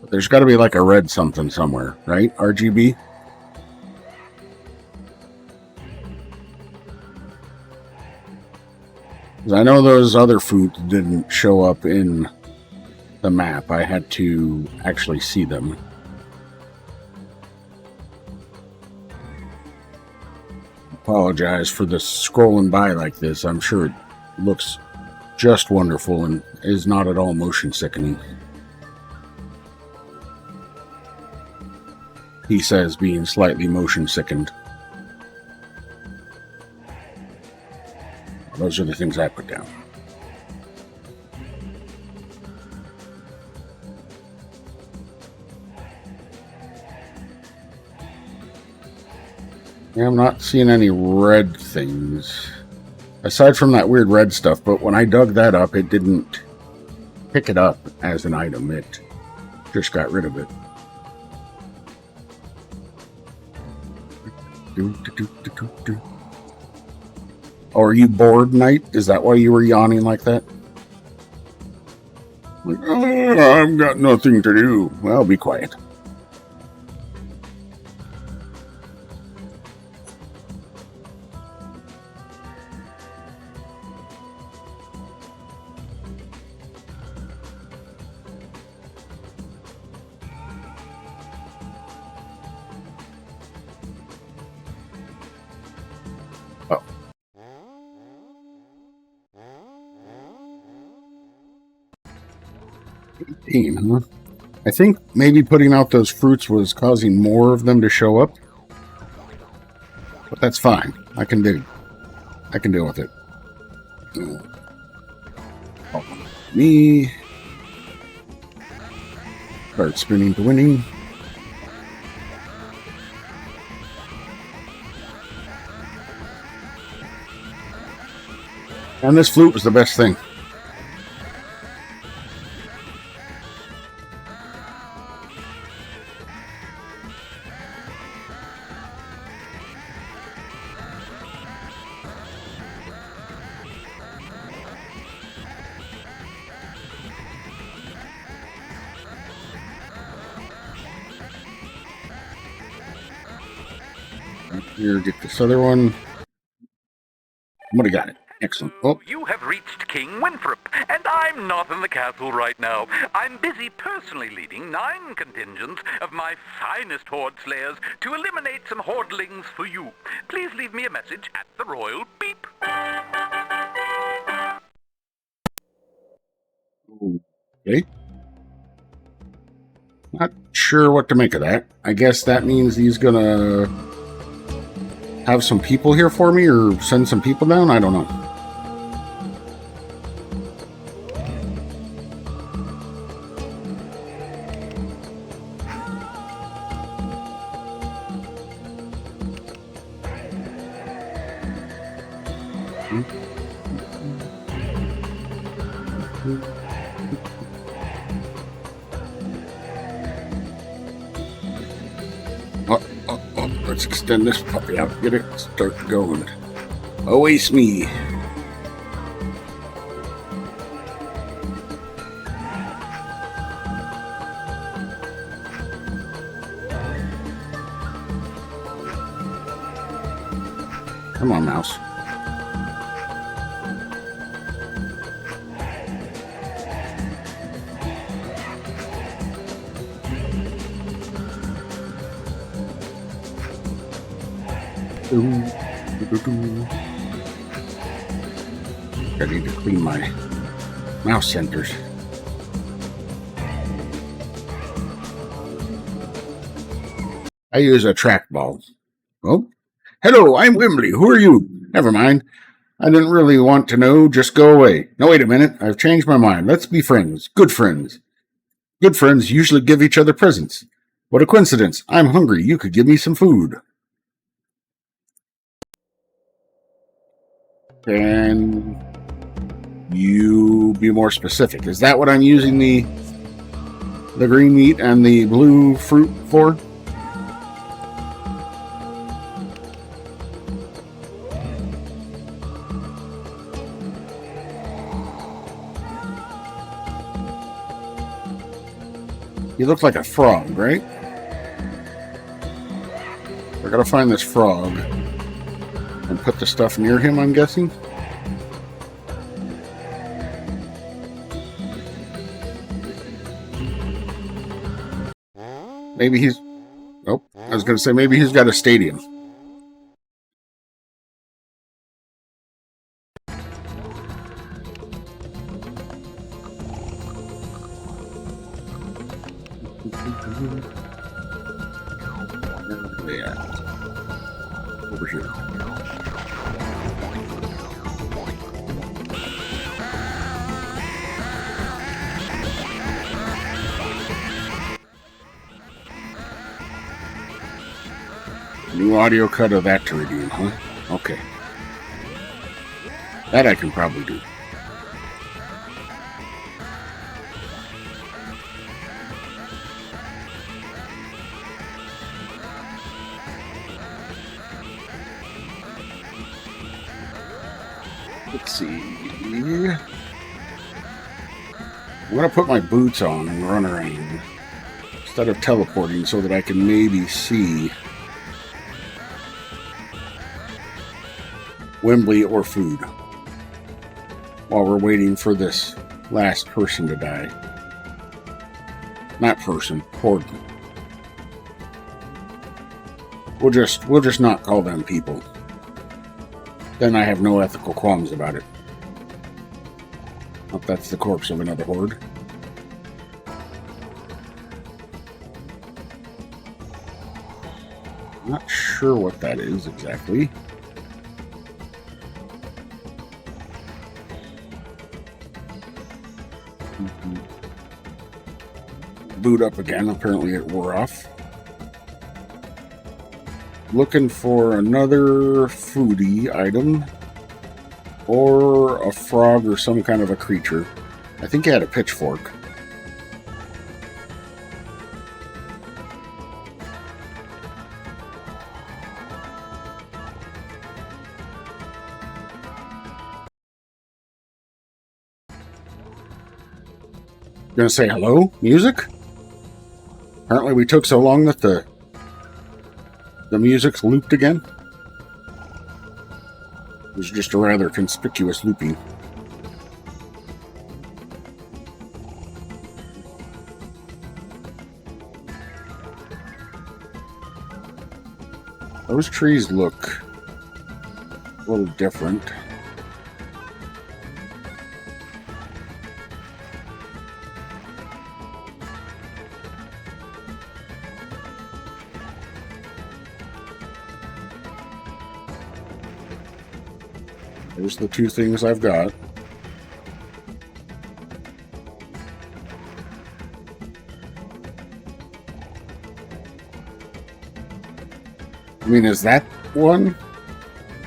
But there's got to be like a red something somewhere, right? RGB? Because I know those other foods didn't show up in the map. I had to actually see them. Apologize for the scrolling by like this. I'm sure it looks just wonderful and is not at all motion sickening. He says, being slightly motion sickened. Those are the things I put down. Yeah, I'm not seeing any red things. Aside from that weird red stuff, but when I dug that up, it didn't pick it up as an item. It just got rid of it. Oh, are you bored, Knight? Is that why you were yawning like that? Like, oh, I've got nothing to do. Well, be quiet. 18, huh? I think maybe putting out those fruits was causing more of them to show up. But that's fine. I can deal with it. Me. Start spinning to winning. And this flute was the best thing. Here, get this other one. What do you got it? Excellent. Oh, You have reached King Winthrop, and I'm not in the castle right now. I'm busy personally leading 9 contingents of my finest Horde slayers to eliminate some Hordelings for you. Please leave me a message at the royal beep. okay. Not sure what to make of that. I guess that means he's gonna have some people here for me or send some people down? I don't know. Let's extend this puppy out. Get it start going. Awaits me. Come on, mouse. I need to clean my mouse centers. I use a trackball. Oh, hello, I'm Wimbley. Who are you? Never mind. I didn't really want to know. Just go away. No, wait a minute. I've changed my mind. Let's be friends. Good friends. Good friends usually give each other presents. What a coincidence. I'm hungry. You could give me some food. Can you be more specific? Is that what I'm using the green meat and the blue fruit for? He looks like a frog, right? I gotta find this frog and put the stuff near him, I'm guessing. Maybe he's... Oh, I was going to say maybe he's got a stadium. Yeah. Over here. New audio cut of that to redeem, huh? Okay. That I can probably do. Let's see. I'm going to put my boots on and run around instead of teleporting so that I can maybe see Wembley or food while we're waiting for this last person to die. Not person, Horde. We'll just not call them people. Then I have no ethical qualms about it. Hope that's the corpse of another Horde. Not sure what that is exactly. Boot up again. Apparently it wore off. Looking for another foodie item. Or a frog or some kind of a creature. I think he had a pitchfork. Gonna say hello? Music? Apparently we took so long that the music's looped again. It was just a rather conspicuous looping. Those trees look a little different. There's the two things I've got. I mean, is that one?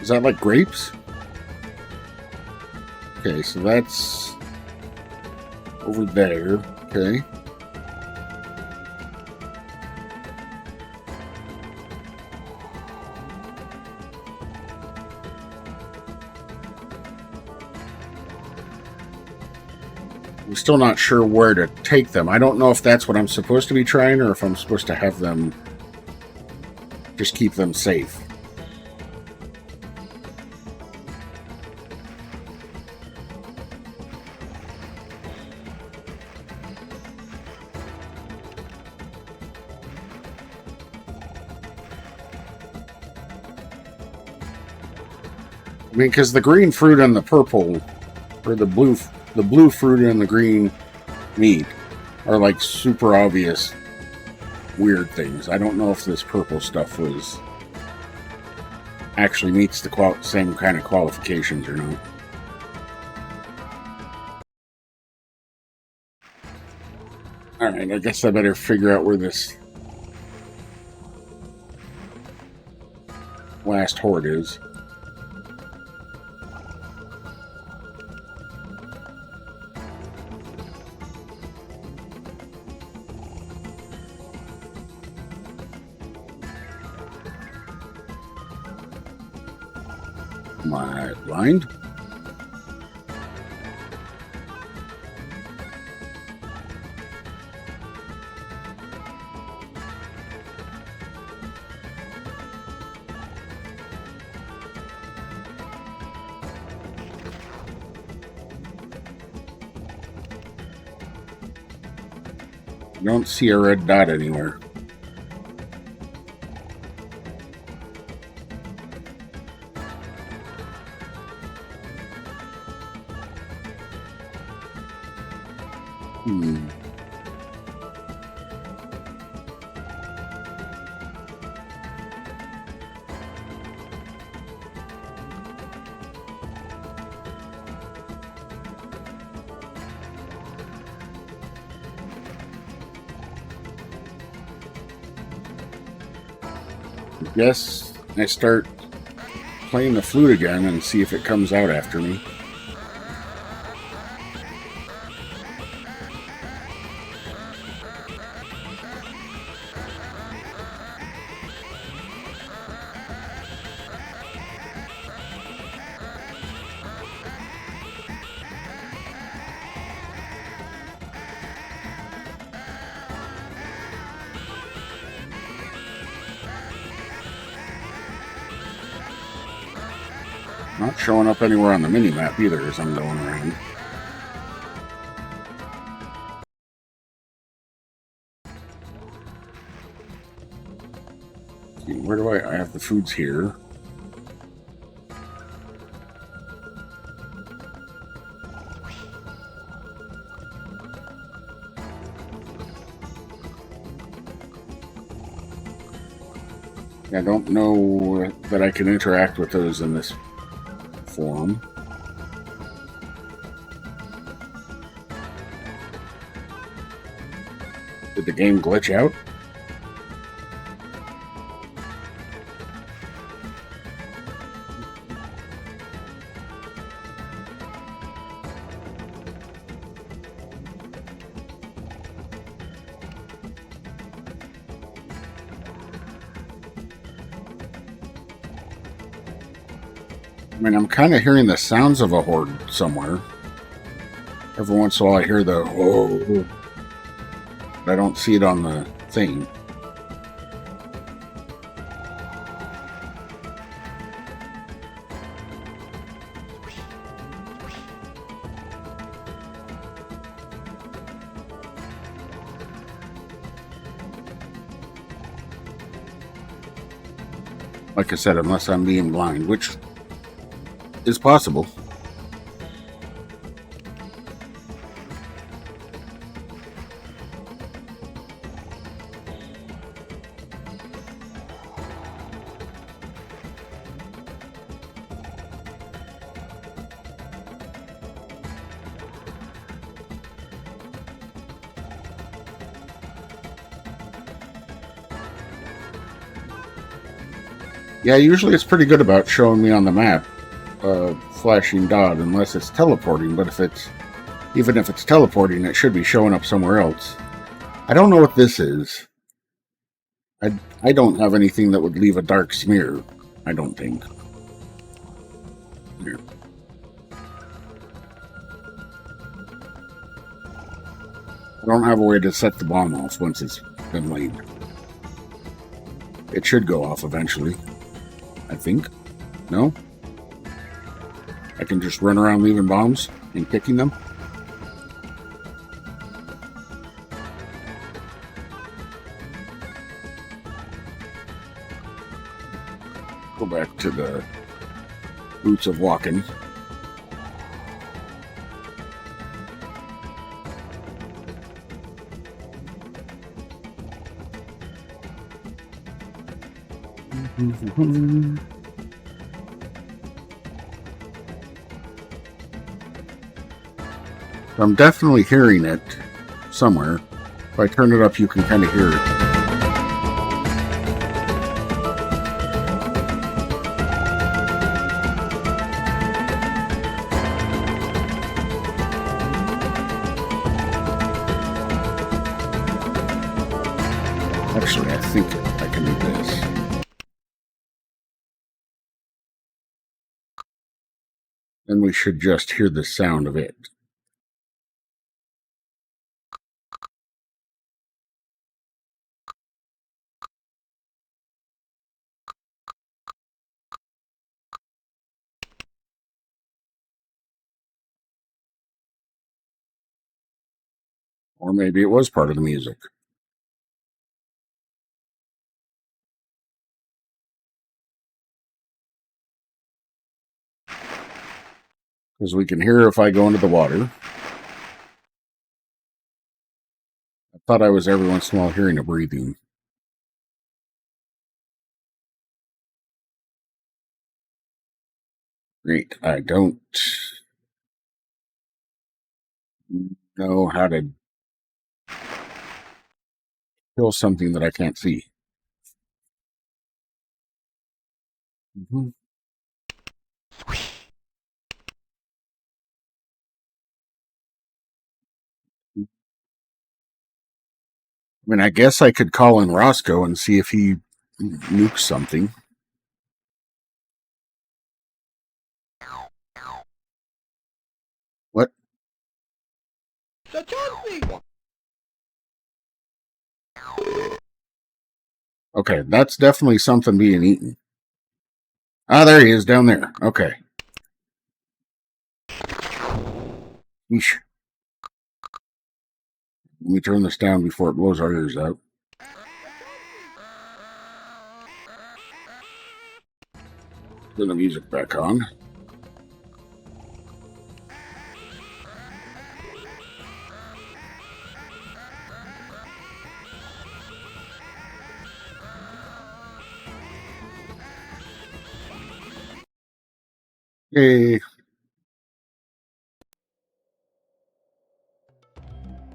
Is that like grapes? Okay, so that's over there. Okay. I'm still not sure where to take them. I don't know if that's what I'm supposed to be trying or if I'm supposed to have them just keep them safe. I mean, because the green fruit and the purple, or the blue fruit and the green meat are like super obvious weird things. I don't know if this purple stuff was actually meets the same kind of qualifications or not. Alright, I guess I better figure out where this last horde is. Am I blind? I don't see a red dot anywhere. Guess I start playing the flute again and see if it comes out after me. Not showing up anywhere on the mini-map either as I'm going around. Where do I have the foods here. I don't know that I can interact with those in this form. Did the game glitch out? I mean, I'm kind of hearing the sounds of a horde somewhere. Every once in a while I hear the oh, but I don't see it on the thing. Like I said, unless I'm being blind, which is possible. Yeah, usually it's pretty good about showing me on the map flashing dot, unless it's teleporting. But even if it's teleporting, it should be showing up somewhere else. I don't know what this is. I don't have anything that would leave a dark smear. I don't think. Here. I don't have a way to set the bomb off once it's been laid. It should go off eventually. I think. No? I can just run around leaving bombs and picking them? Go back to the roots of walking. I'm definitely hearing it somewhere. If I turn it up, you can kind of hear it. Actually, I think I can do this. Then we should just hear the sound of it. Or maybe it was part of the music. Because we can hear if I go into the water. I thought I was every once in a while hearing a breathing. Great. I don't know how to kill something that I can't see. Mm-hmm. I mean, I guess I could call in Roscoe and see if he nukes something. What? Sir Chauncey! Okay, that's definitely something being eaten. Ah, there he is down there. Okay. Yeesh. Let me turn this down before it blows our ears out. Turn the music back on. Hey,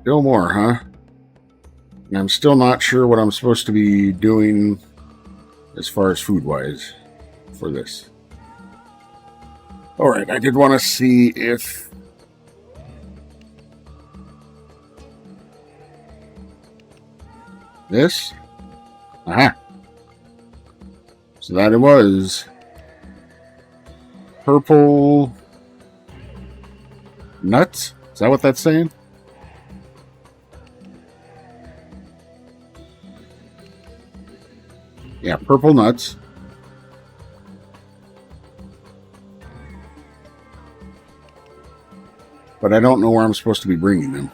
still more, huh? And I'm still not sure what I'm supposed to be doing as far as food-wise for this. All right, I did want to see if this. Aha. So that it was purple nuts. Is that what that's saying? Yeah, purple nuts. But I don't know where I'm supposed to be bringing them.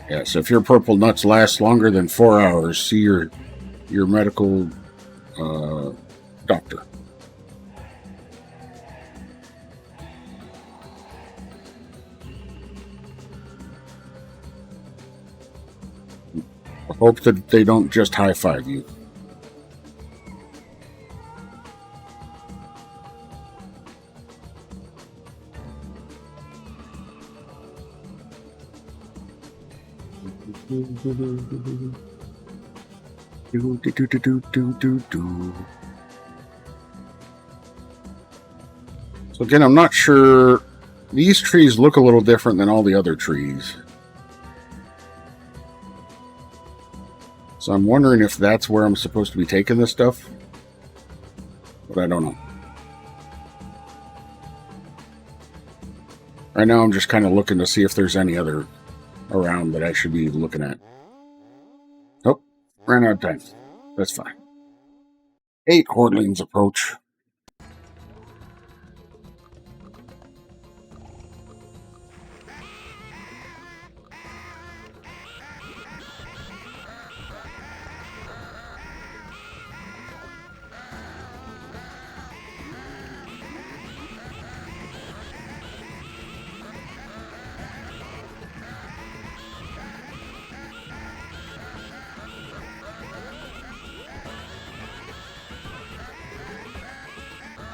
Yeah, so if your purple nuts last longer than 4 hours, see your medical doctor. Hope that they don't just high-five you. So again, I'm not sure. These trees look a little different than all the other trees. So I'm wondering if that's where I'm supposed to be taking this stuff. But I don't know. Right now I'm just kind of looking to see if there's any other around that I should be looking at. Nope. Ran out of time. That's fine. 8 Hordelings approach.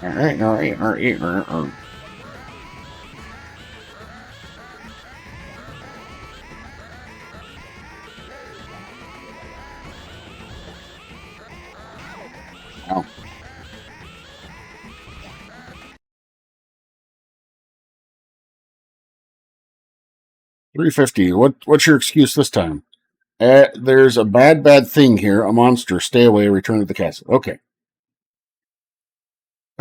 Alright. Ow. $350. What's your excuse this time? There's a bad thing here. A monster. Stay away. Return to the castle. Okay.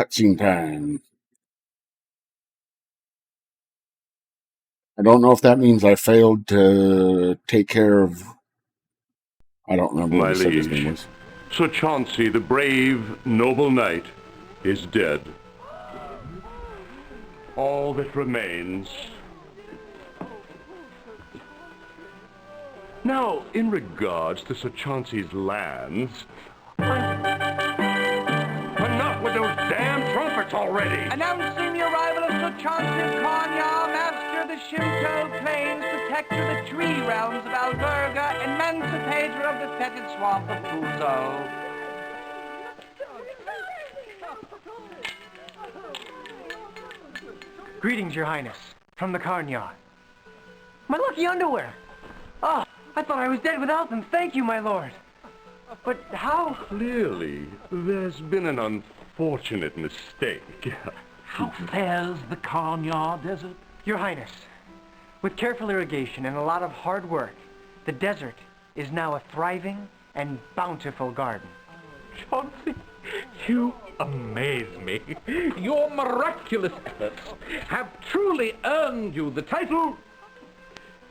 Cutscene time. I don't know if that means I failed to take care of. I don't remember what My he said his name liege, was. Sir Chauncey, the brave, noble knight, is dead. All that remains... Now, in regards to Sir Chauncey's lands... Enough with those damn trumpets already! Announcing the arrival of Sir Chauncey of Cornwall, master of the Shinto Plains, protector of the tree realms of Alberga, emancipator of the fetid swamp of Puzo. Greetings, Your Highness, from the Carnyard. My lucky underwear! Oh, I thought I was dead without them. Thank you, my lord. But how? Clearly, there's been an unfortunate mistake. How fares the Carnyard Desert? Your Highness, with careful irrigation and a lot of hard work, the desert is now a thriving and bountiful garden. Chauncey, you amaze me. Your miraculous efforts have truly earned you the title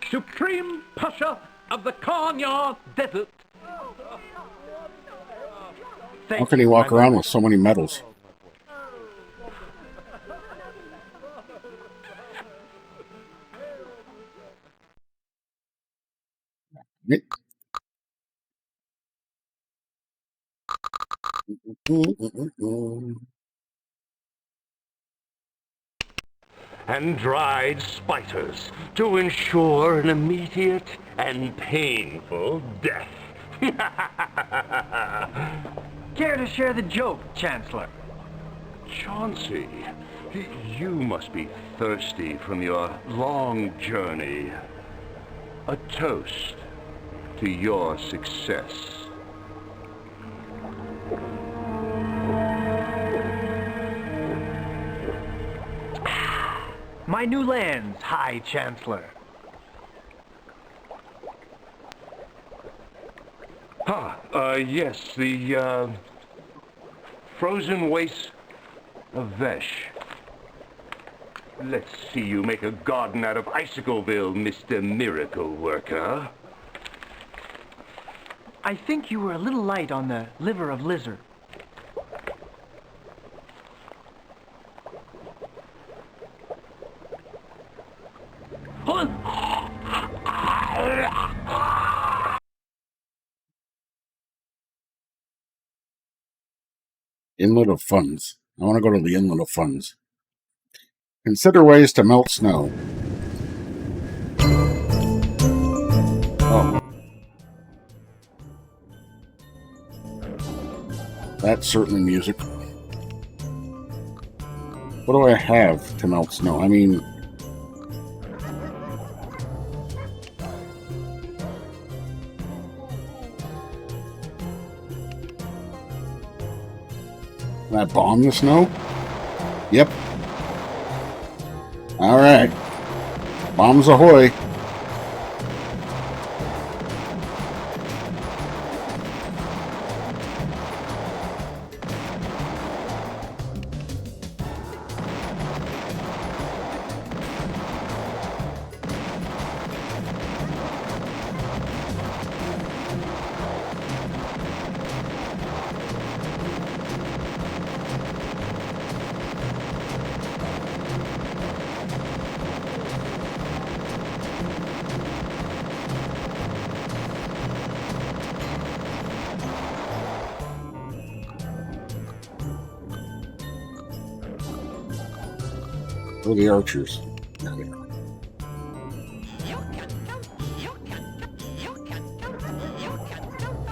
Supreme Pasha of the Carnyard Desert. How can he walk around with so many medals? and dried spiders to ensure an immediate and painful death. Care to share the joke, Chancellor? Chauncey, you must be thirsty from your long journey. A toast to your success. My new lands, High Chancellor. Yes, the, frozen wastes of Vesh. Let's see you make a garden out of Icicleville, Mr. Miracle Worker. I think you were a little light on the liver of lizard. Inlet of Funds. I want to go to the Inlet of Funds. Consider ways to melt snow. Oh. That's certainly music. What do I have to melt snow? I mean... Can I bomb the snow? Yep. Alright. Bombs ahoy. Oh, the archers.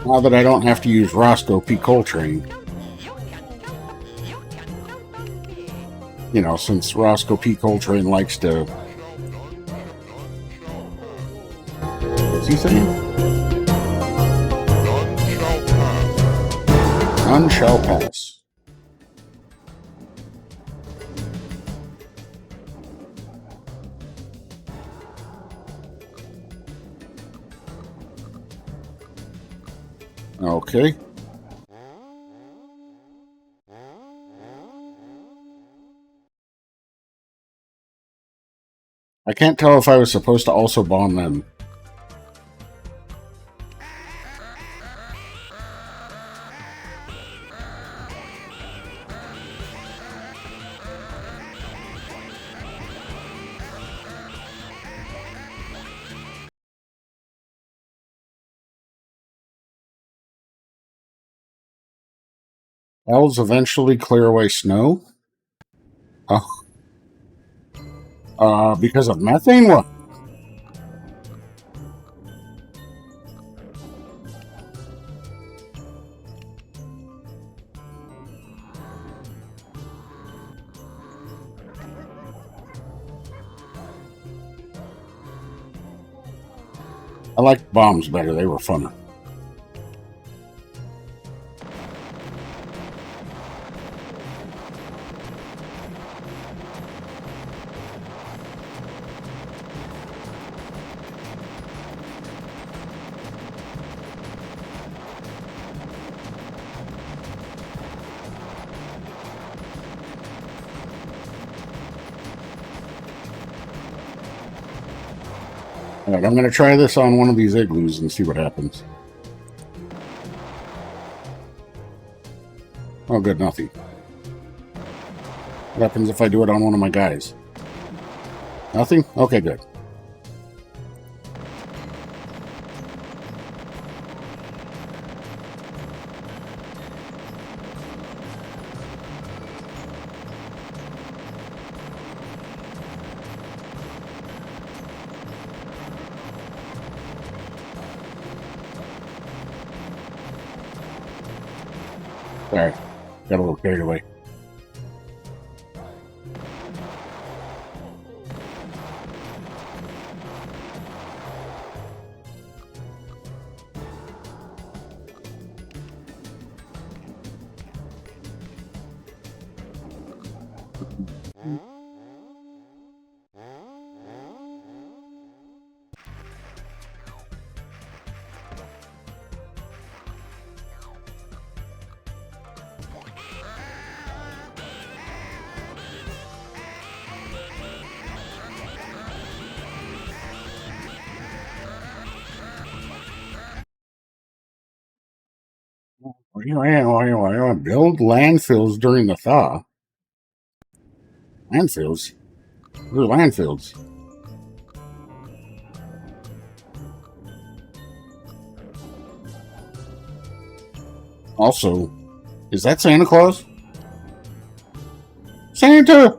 Now that I don't have to use Roscoe P. Coltrane. You know, since Roscoe P. Coltrane likes to... What's he saying? None shall pass. Okay. I can't tell if I was supposed to also bomb them. Elves eventually clear away snow? Oh. Because of methane? What? I liked bombs better. They were funner. Alright, I'm going to try this on one of these igloos and see what happens. Oh, good, nothing. What happens if I do it on one of my guys? Nothing? Okay, good. Sorry, got a little carried away. Build landfills during the thaw. Landfills? What are landfills? Also, is that Santa Claus? Santa!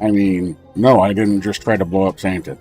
I mean, no, I didn't just try to blow up Santa.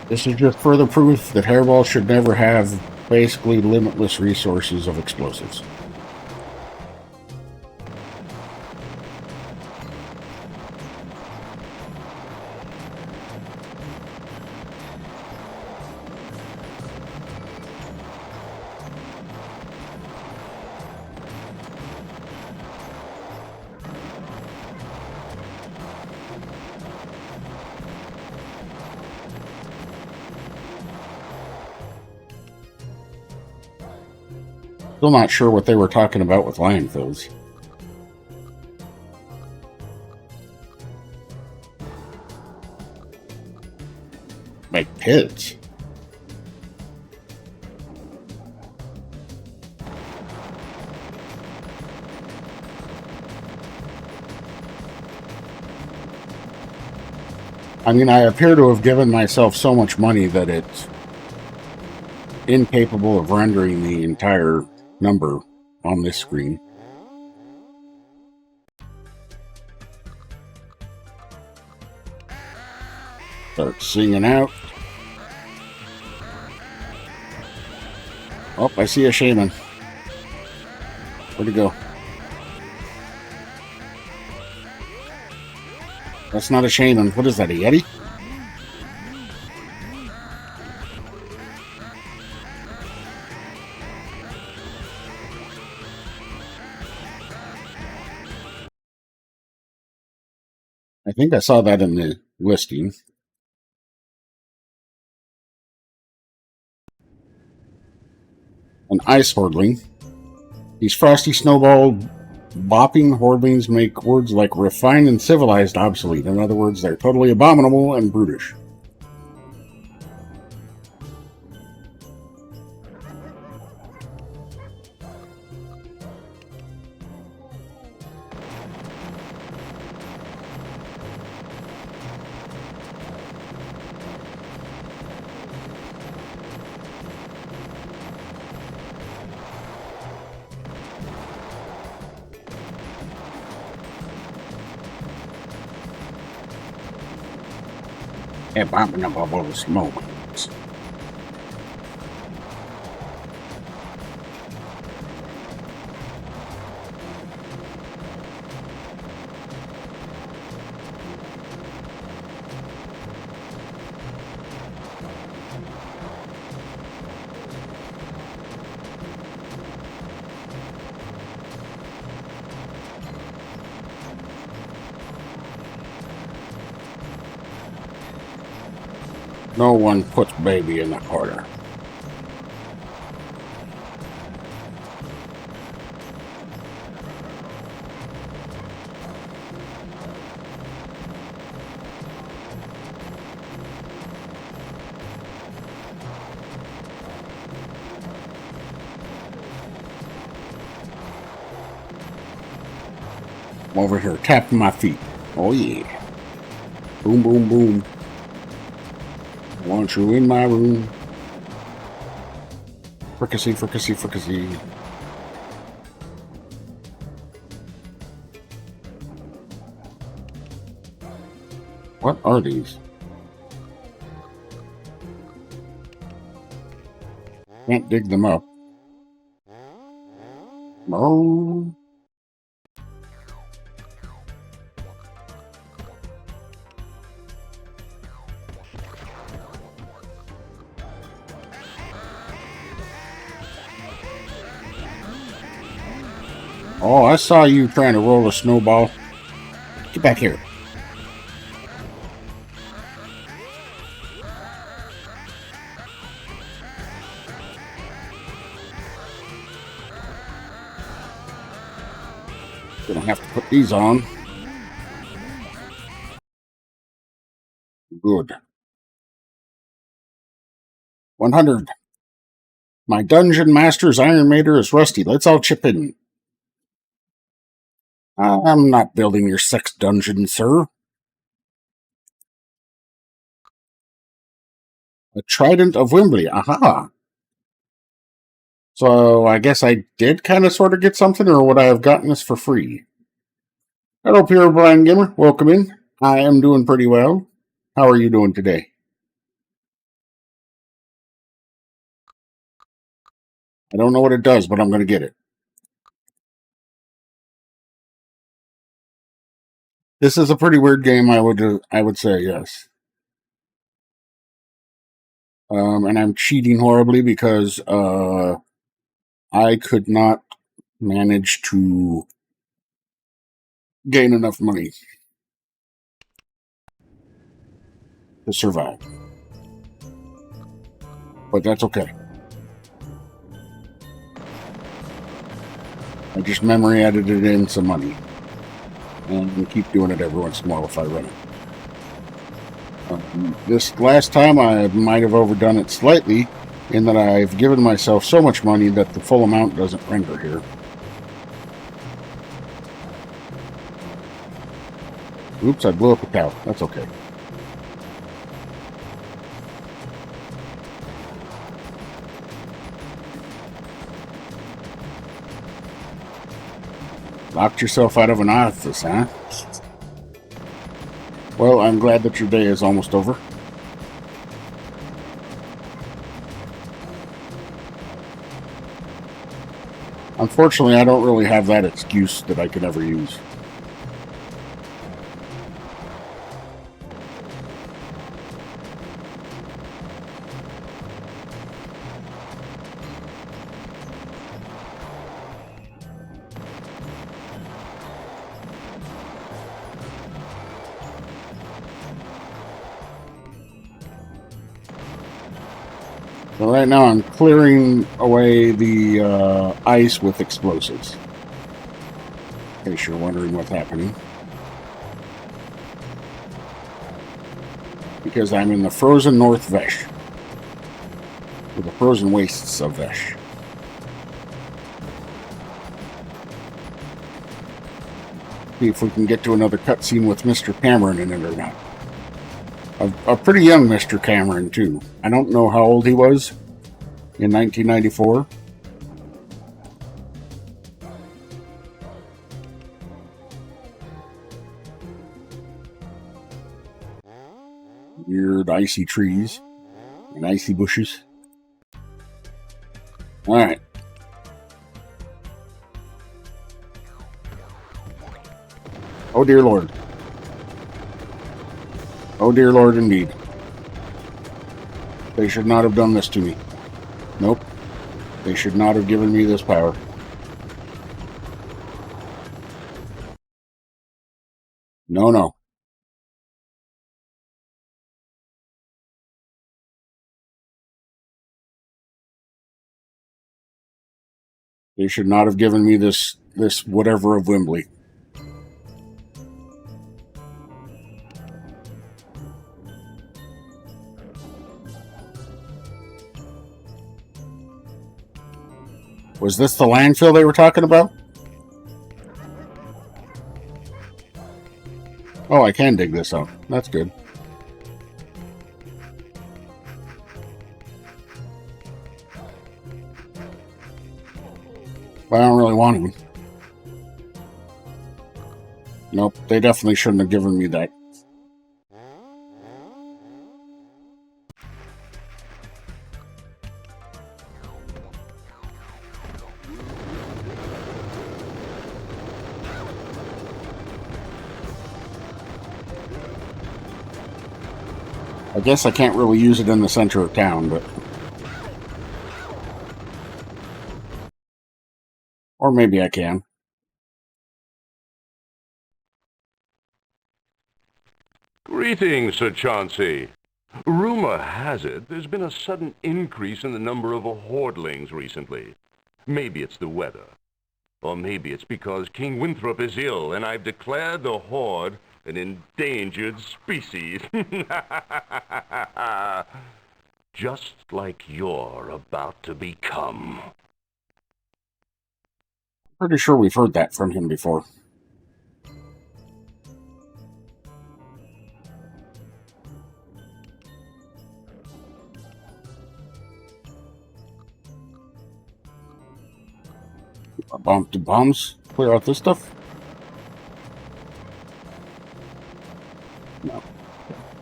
This is just further proof that HerrBawl should never have basically limitless resources of explosives. Still not sure what they were talking about with landfills. Make pits? I mean, I appear to have given myself so much money that it's incapable of rendering the entire number on this screen. Start singing out. Oh, I see a shaman. Where'd he go? That's not a shaman. What is that, a Yeti? I think I saw that in the listing. An ice hordling. These frosty snowball bopping hordlings make words like refined and civilized obsolete. In other words, they're totally abominable and brutish. Abominable moments. No one puts baby in the corner. I'm over here tapping my feet. Oh yeah. Boom, boom, boom. Want you in my room. Fricassee, fricassee, fricassee. What are these? Can't dig them up. Oh. Oh, I saw you trying to roll a snowball. Get back here. Gonna have to put these on. Good. 100. My dungeon master's Iron Mater is rusty. Let's all chip in. I'm not building your sex dungeon, sir. A Trident of Wimbley. Aha. So I guess I did kind of sort of get something, or would I have gotten this for free? Hello, Pure Blind Gamer. Welcome in. I am doing pretty well. How are you doing today? I don't know what it does, but I'm going to get it. This is a pretty weird game, I would say, yes. And I'm cheating horribly because I could not manage to gain enough money to survive. But that's okay. I just memory edited in some money. And we keep doing it every once in a while if I run it. This last time I might have overdone it slightly in that I've given myself so much money that the full amount doesn't render here. Oops, I blew up a cow. That's okay. Locked yourself out of an office, huh? Well, I'm glad that your day is almost over. Unfortunately, I don't really have that excuse that I could ever use. So right now I'm clearing away the ice with explosives. In case you're wondering what's happening. Because I'm in the frozen North Vesh. Or the frozen wastes of Vesh. See if we can get to another cutscene with Mr. Cameron in it or not. A pretty young Mr. Cameron, too. I don't know how old he was in 1994. Weird icy trees and icy bushes. Alright. Oh dear Lord. Oh dear Lord, indeed. They should not have done this to me. Nope. They should not have given me this power. No, no. They should not have given me this whatever of Wimbley. Was this the landfill they were talking about? Oh, I can dig this up. That's good. But I don't really want him. Nope, they definitely shouldn't have given me that. I guess I can't really use it in the center of town, but... Or maybe I can. Greetings, Sir Chauncey. Rumor has it there's been a sudden increase in the number of Hordelings recently. Maybe it's the weather. Or maybe it's because King Winthrop is ill and I've declared the Horde an endangered species. Just like you're about to become. Pretty sure we've heard that from him before. Do bombs clear out this stuff? No.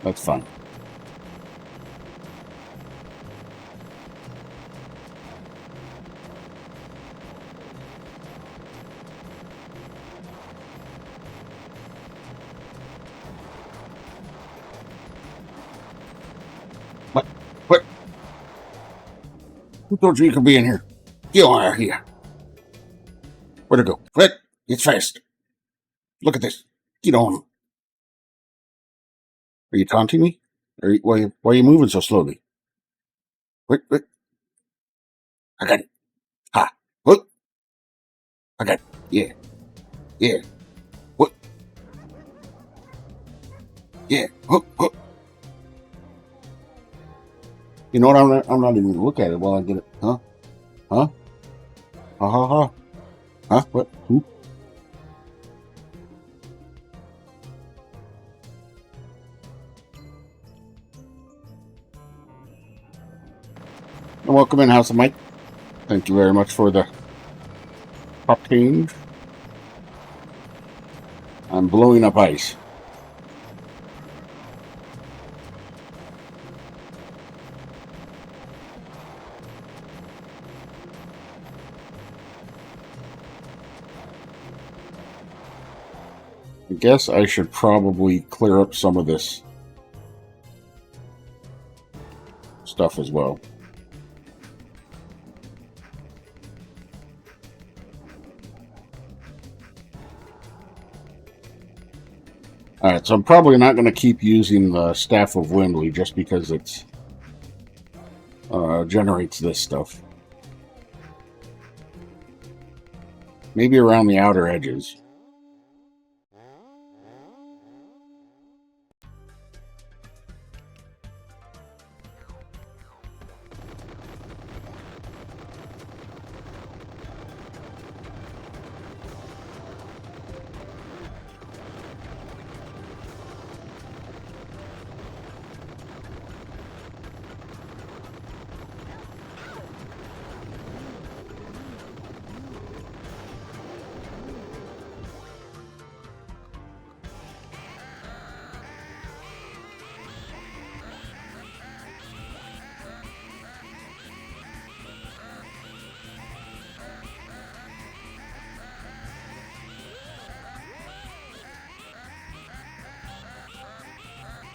That's fine. What? What? Who told you could be in here? You are here. Where'd it go? What? It's fast. Look at this. Get on. Are you taunting me? Why are you moving so slowly? What? I got it. Ha. What? I got it. Yeah. Yeah. What? Yeah. What? You know what? I'm not even gonna look at it while I get it. Huh? Huh? Ha ha ha. Huh? What? Who? And welcome in, House of Mike. Thank you very much for the pop change. I'm blowing up ice. I guess I should probably clear up some of this stuff as well. Alright, so I'm probably not going to keep using the Staff of Wimbley just because it generates this stuff. Maybe around the outer edges.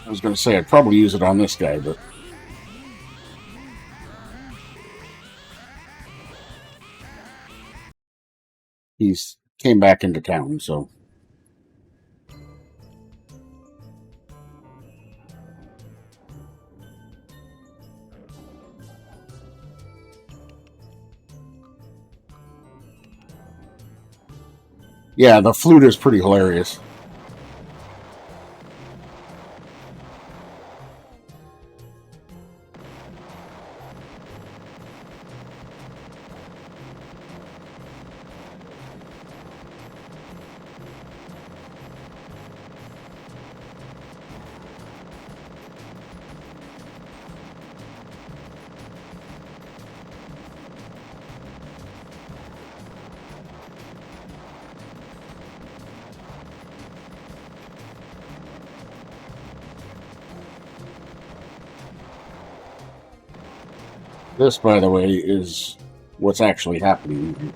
I was going to say I'd probably use it on this guy, but... He's came back into town, so... Yeah, the flute is pretty hilarious. This, by the way, is what's actually happening here.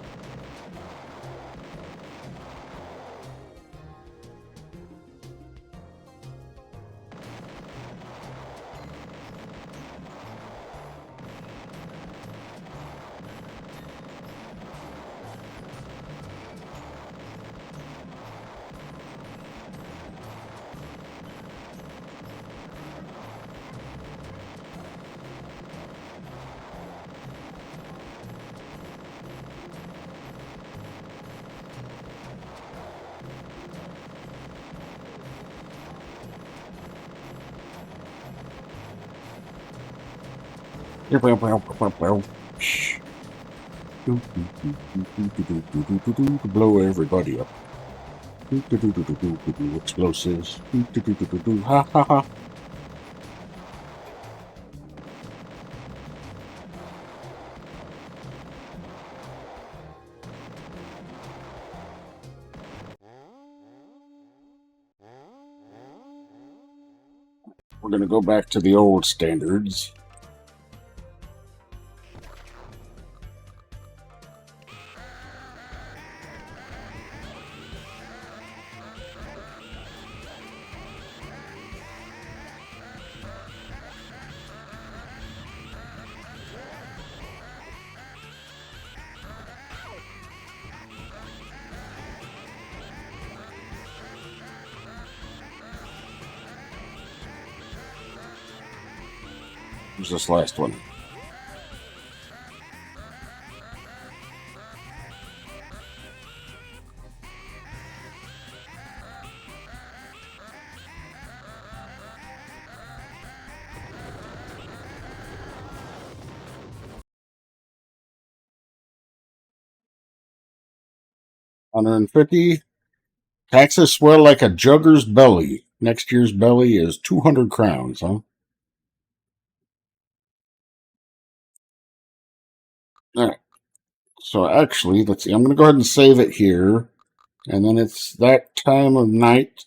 Blow everybody up. Explosives. Ha ha ha. We're going to go back to the old standards. Who's this last one? $150. Taxes swell like a jugger's belly. Next year's belly is 200 crowns, huh? Alright. So actually, let's see. I'm going to go ahead and save it here. And then it's that time of night